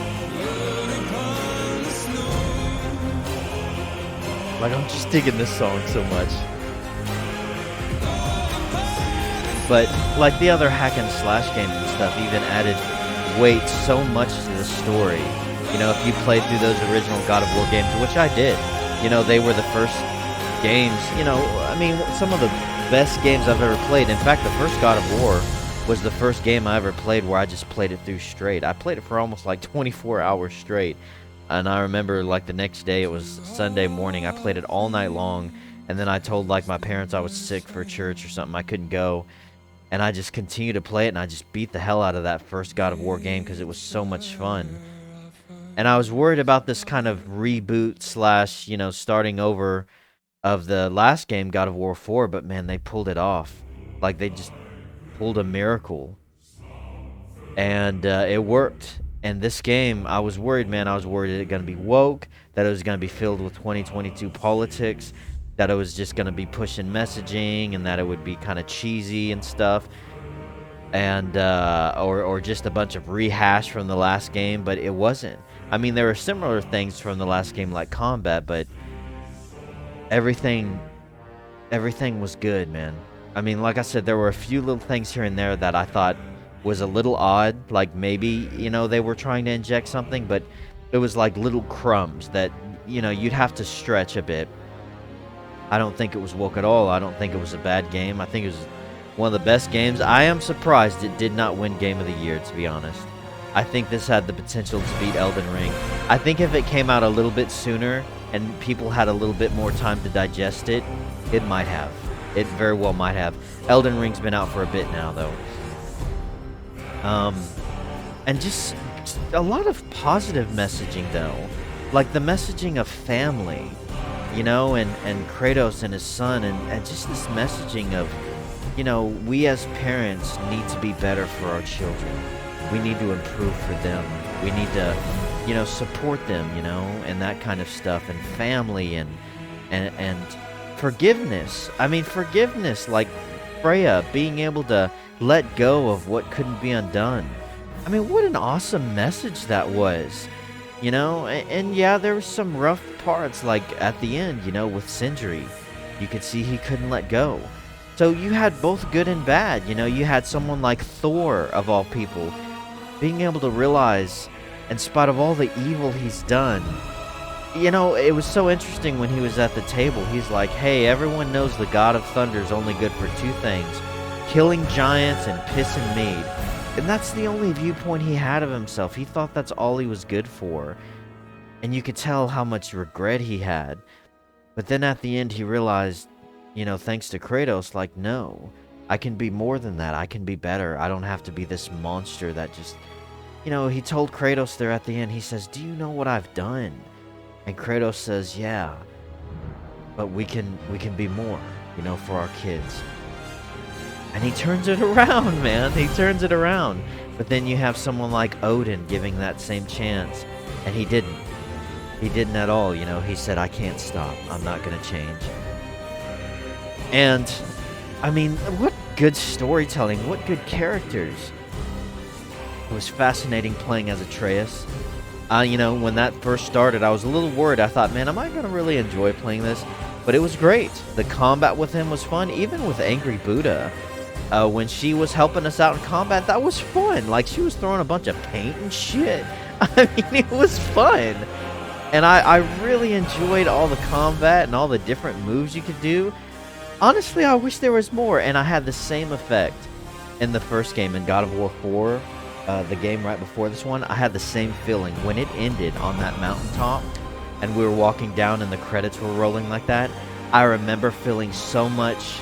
Like, I'm just digging this song so much. But, like, the other hack and slash games and stuff even added weight so much to the story. You know, if you played through those original God of War games, which I did, you know, they were the first games, you know, I mean, some of the best games I've ever played. In fact, the first God of War was the first game I ever played where I just played it through straight. I played it for almost like 24 hours straight. And I remember, like, the next day, it was Sunday morning, I played it all night long, and then I told, like, my parents I was sick for church or something, I couldn't go, and I just continued to play it, and I just beat the hell out of that first God of War game because it was so much fun. And I was worried about this kind of reboot slash, you know, starting over of the last game, God of War 4, but man, they pulled it off. Like, they just pulled a miracle. And it worked. And this game, I was worried, man. I was worried that it was going to be woke, that it was going to be filled with 2022 politics, that it was just going to be pushing messaging, and that it would be kind of cheesy and stuff, and or just a bunch of rehash from the last game, but it wasn't. I mean, there were similar things from the last game, like combat, but everything was good, man. I mean, like I said, there were a few little things here and there that I thought was a little odd, like maybe, you know, they were trying to inject something, but it was like little crumbs that, you know, you'd have to stretch a bit. I don't think it was woke at all. I don't think it was a bad game. I think it was one of the best games. I am surprised it did not win Game of the Year, to be honest. I think this had the potential to beat Elden Ring. I think if it came out a little bit sooner and people had a little bit more time to digest it, it might have. It very well might have. Elden Ring's been out for a bit now, though. And just a lot of positive messaging, though. Like the messaging of family, you know, and Kratos and his son, and just this messaging of, you know, we as parents need to be better for our children. We need to improve for them. We need to, you know, support them, you know, and that kind of stuff, and family and forgiveness. I mean, forgiveness, like Freya being able to let go of what couldn't be undone. I mean, what an awesome message that was, you know? And yeah, there were some rough parts, like at the end, you know, with Sindri. You could see he couldn't let go. So you had both good and bad, you know? You had someone like Thor, of all people, being able to realize, in spite of all the evil he's done, you know, it was so interesting when he was at the table. He's like, hey, everyone knows the God of Thunder is only good for two things: killing giants and pissing mead. And that's the only viewpoint he had of himself. He thought that's all he was good for. And you could tell how much regret he had. But then at the end he realized, you know, thanks to Kratos, like, no, I can be more than that. I can be better. I don't have to be this monster that just, you know, he told Kratos there at the end, he says, do you know what I've done? And Kratos says, yeah, but we can be more, you know, for our kids. And he turns it around, man. He turns it around. But then you have someone like Odin giving that same chance. And he didn't. He didn't at all, you know. He said, I can't stop. I'm not going to change. And, I mean, what good storytelling. What good characters. It was fascinating playing as Atreus. You know, when that first started, I was a little worried. I thought, man, am I going to really enjoy playing this? But it was great. The combat with him was fun. Even with Angry Buddha, when she was helping us out in combat, that was fun. Like, she was throwing a bunch of paint and shit. I mean, it was fun. And I really enjoyed all the combat and all the different moves you could do. Honestly, I wish there was more. And I had the same effect in the first game, in God of War 4. The game right before this one, I had the same feeling. When it ended on that mountaintop and we were walking down and the credits were rolling like that, I remember feeling so much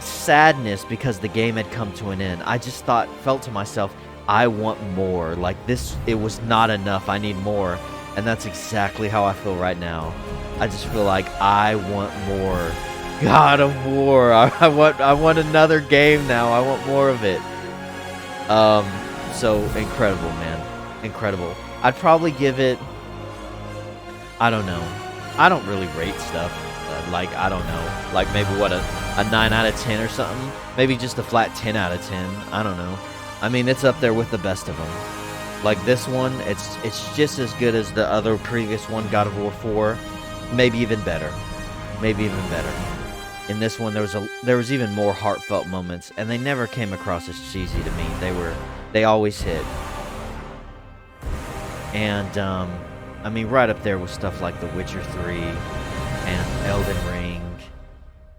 sadness because the game had come to an end. I just felt to myself, I want more. Like, this, it was not enough. I need more. And that's exactly how I feel right now. I just feel like I want more. God of War. I want another game now. I want more of it. So incredible, man. Incredible. I'd probably give it, I don't know. I don't really rate stuff. Like, I don't know. Like, maybe what, a 9 out of 10 or something? Maybe just a flat 10 out of 10. I don't know. I mean, it's up there with the best of them. Like, this one, it's just as good as the other previous one, God of War 4. maybe even better. Maybe even better. In this one, there was even more heartfelt moments, and they never came across as cheesy to me. They always hit. And I mean, right up there with stuff like The Witcher 3 and Elden Ring.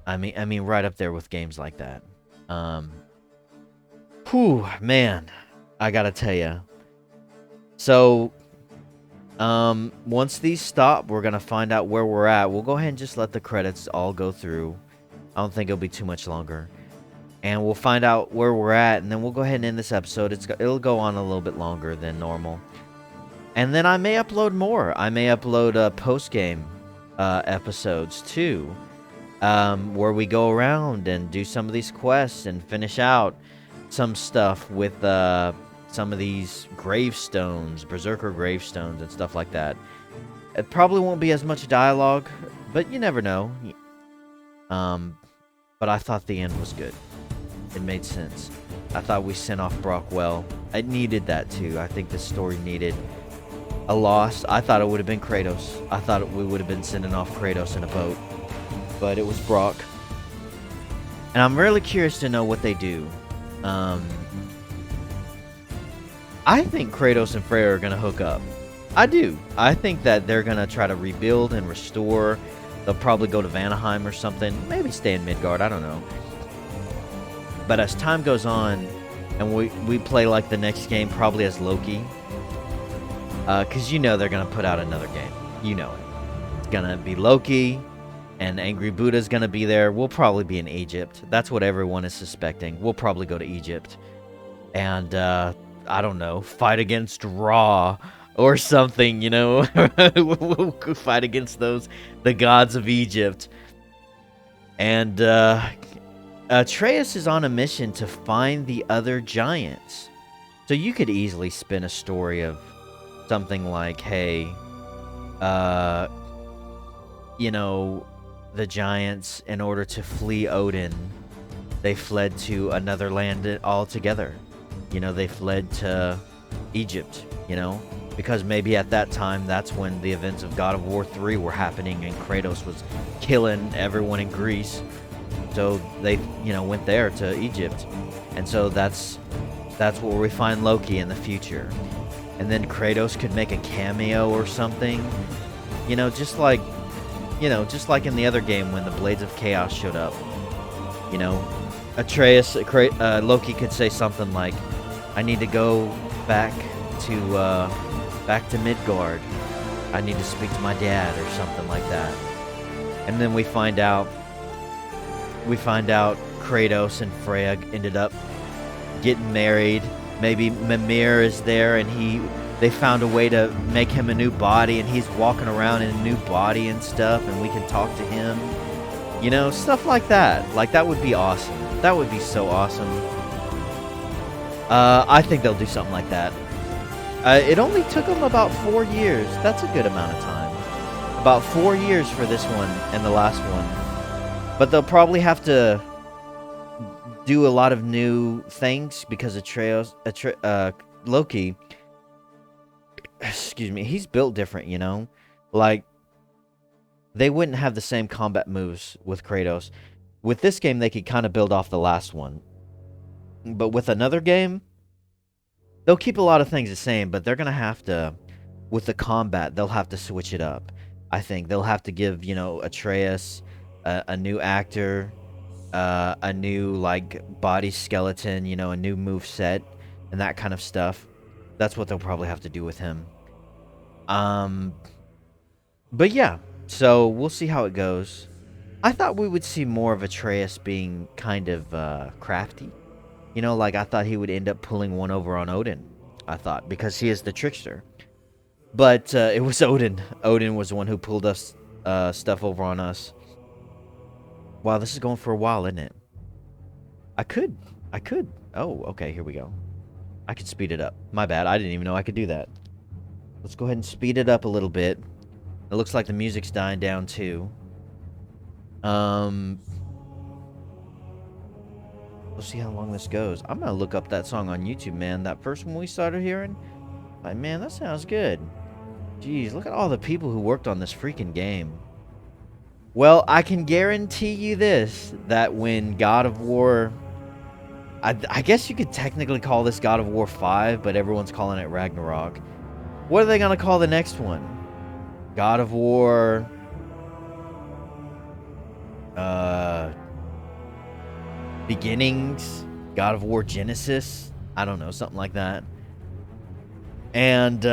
I mean, right up there with games like that. Whew, man, I gotta tell you. So, once these stop, we're gonna find out where we're at. We'll go ahead and just let the credits all go through. I don't think it'll be too much longer. And we'll find out where we're at, and then we'll go ahead and end this episode. It'll go on a little bit longer than normal. And then I may upload more. I may upload post-game episodes, too. Where we go around and do some of these quests and finish out some stuff with some of these gravestones, berserker gravestones and stuff like that. It probably won't be as much dialogue, but you never know. But I thought the end was good. It made sense. I thought we sent off Brock well. It needed that too. I think the story needed a loss. I thought it would have been Kratos. I thought we would have been sending off Kratos in a boat. But it was Brock. And I'm really curious to know what they do. I think Kratos and Freya are going to hook up. I do. I think that they're going to try to rebuild and restore. They'll probably go to Vanaheim or something. Maybe stay in Midgard. I don't know. But as time goes on, and we play like the next game probably as Loki. Because you know they're going to put out another game. You know it. It's going to be Loki. And Angry Buddha's going to be there. We'll probably be in Egypt. That's what everyone is suspecting. We'll probably go to Egypt. And, I don't know, fight against Ra or something, you know? We'll fight against the gods of Egypt. And, Atreus is on a mission to find the other giants. So you could easily spin a story of something like, hey, you know, the giants, in order to flee Odin, they fled to another land altogether. You know, they fled to Egypt, you know, because maybe at that time, that's when the events of God of War 3 were happening and Kratos was killing everyone in Greece. So they, you know, went there to Egypt. And so that's where we find Loki in the future. And then Kratos could make a cameo or something, you know, just like in the other game when the Blades of Chaos showed up. You know, Loki could say something like, I need to go back to Midgard. I need to speak to my dad or something like that. And then we find out Kratos and Freya ended up getting married. Maybe Mimir is there and they found a way to make him a new body and he's walking around in a new body and stuff and we can talk to him. You know, stuff like that. Like, that would be awesome. That would be so awesome. I think they'll do something like that. It only took them about 4 years. That's a good amount of time. About 4 years for this one and the last one. But they'll probably have to do a lot of new things because Loki, excuse me, he's built different, you know? Like, they wouldn't have the same combat moves with Kratos. With this game, they could kind of build off the last one. But with another game, they'll keep a lot of things the same, but they're going to have to, with the combat, they'll have to switch it up. I think they'll have to give, you know, Atreus a new actor, a new, like, body skeleton, you know, a new move set, and that kind of stuff. That's what they'll probably have to do with him. But yeah, so we'll see how it goes. I thought we would see more of Atreus being kind of crafty. You know, like, I thought he would end up pulling one over on Odin. I thought, because he is the trickster. But it was Odin. Odin was the one who pulled us stuff over on us. Wow, this is going for a while, isn't it? I could. Oh, okay, here we go. I could speed it up. My bad, I didn't even know I could do that. Let's go ahead and speed it up a little bit. It looks like the music's dying down, too. We'll see how long this goes. I'm gonna look up that song on YouTube, man. That first one we started hearing. Like, man, that sounds good. Jeez, look at all the people who worked on this freaking game. Well, I can guarantee you this, that when God of War... I guess you could technically call this God of War 5, but everyone's calling it Ragnarok. What are they going to call the next one? God of War... Beginnings? God of War Genesis? I don't know, something like that. And,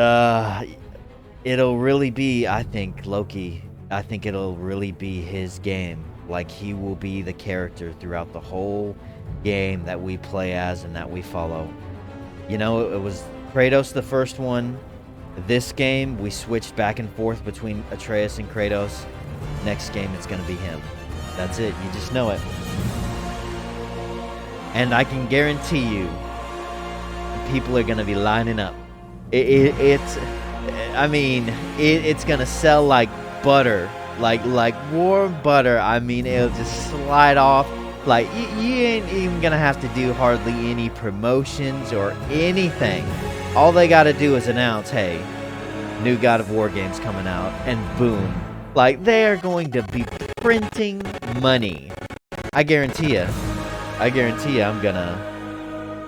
it'll really be, I think, Loki. I think it'll really be his game. Like, he will be the character throughout the whole game that we play as and that we follow. You know, it was Kratos the first one. This game, we switched back and forth between Atreus and Kratos. Next game, it's going to be him. That's it. You just know it. And I can guarantee you, people are going to be lining up. It's going to sell like butter. Like warm butter. I mean, it'll just slide off. Like, you ain't even going to have to do hardly any promotions or anything. All they got to do is announce, hey, new God of War game's coming out. And boom. Like, they are going to be printing money. I guarantee you I'm gonna...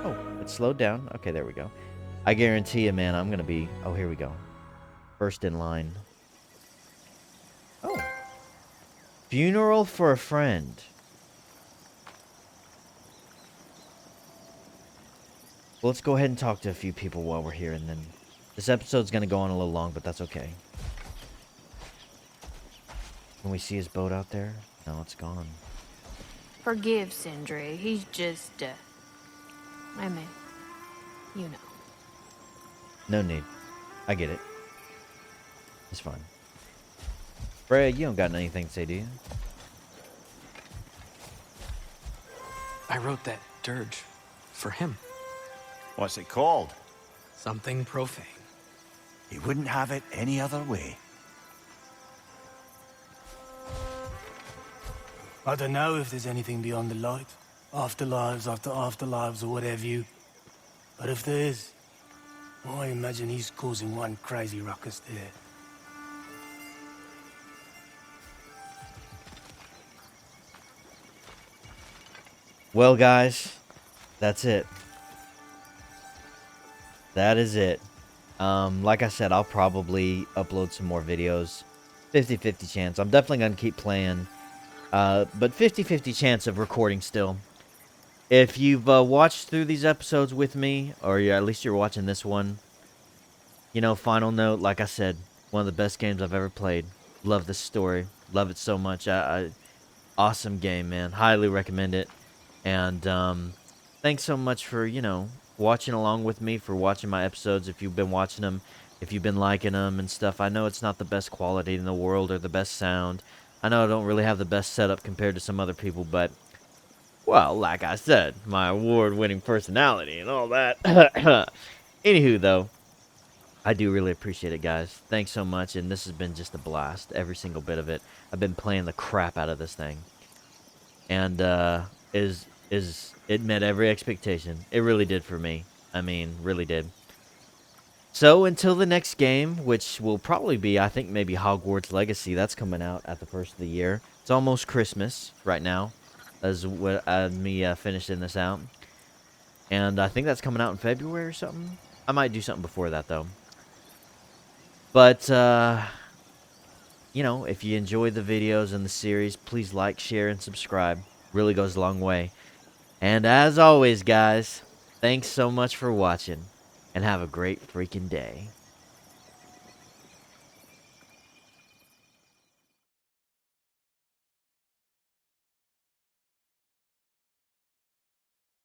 Oh, it slowed down. Okay, there we go. I guarantee you, man, I'm gonna be... Oh, here we go. First in line. Oh. Funeral for a friend. Well, let's go ahead and talk to a few people while we're here, and then... This episode's gonna go on a little long, but that's okay. Can we see his boat out there? No, it's gone. Forgive Sindri. He's just, I mean, you know. No need. I get it. It's fine. Freya, you don't got anything to say, do you? I wrote that dirge for him. What's it called? Something profane. He wouldn't have it any other way. I don't know if there's anything beyond the light. Afterlives after afterlives or whatever you. But if there is, I imagine he's causing one crazy ruckus there. Well, guys, that's it. That is it. Like I said, I'll probably upload some more videos. 50-50 chance. I'm definitely going to keep playing. But 50-50 chance of recording still. If you've watched through these episodes with me, or at least you're watching this one, you know, final note, like I said, one of the best games I've ever played. Love this story. Love it so much. Awesome game, man. Highly recommend it. And thanks so much for, you know, watching along with me, for watching my episodes. If you've been watching them, if you've been liking them and stuff. I know it's not the best quality in the world or the best sound. I know I don't really have the best setup compared to some other people, but, well, like I said, my award-winning personality and all that. Anywho, though, I do really appreciate it, guys. Thanks so much, and this has been just a blast, every single bit of it. I've been playing the crap out of this thing, and it met every expectation. It really did for me. I mean, really did. So, until the next game, which will probably be, I think, maybe Hogwarts Legacy. That's coming out at the first of the year. It's almost Christmas right now, as me finishing this out. And I think that's coming out in February or something. I might do something before that, though. But, you know, if you enjoy the videos and the series, please like, share, and subscribe. Really goes a long way. And as always, guys, thanks so much for watching. And have a great freaking day.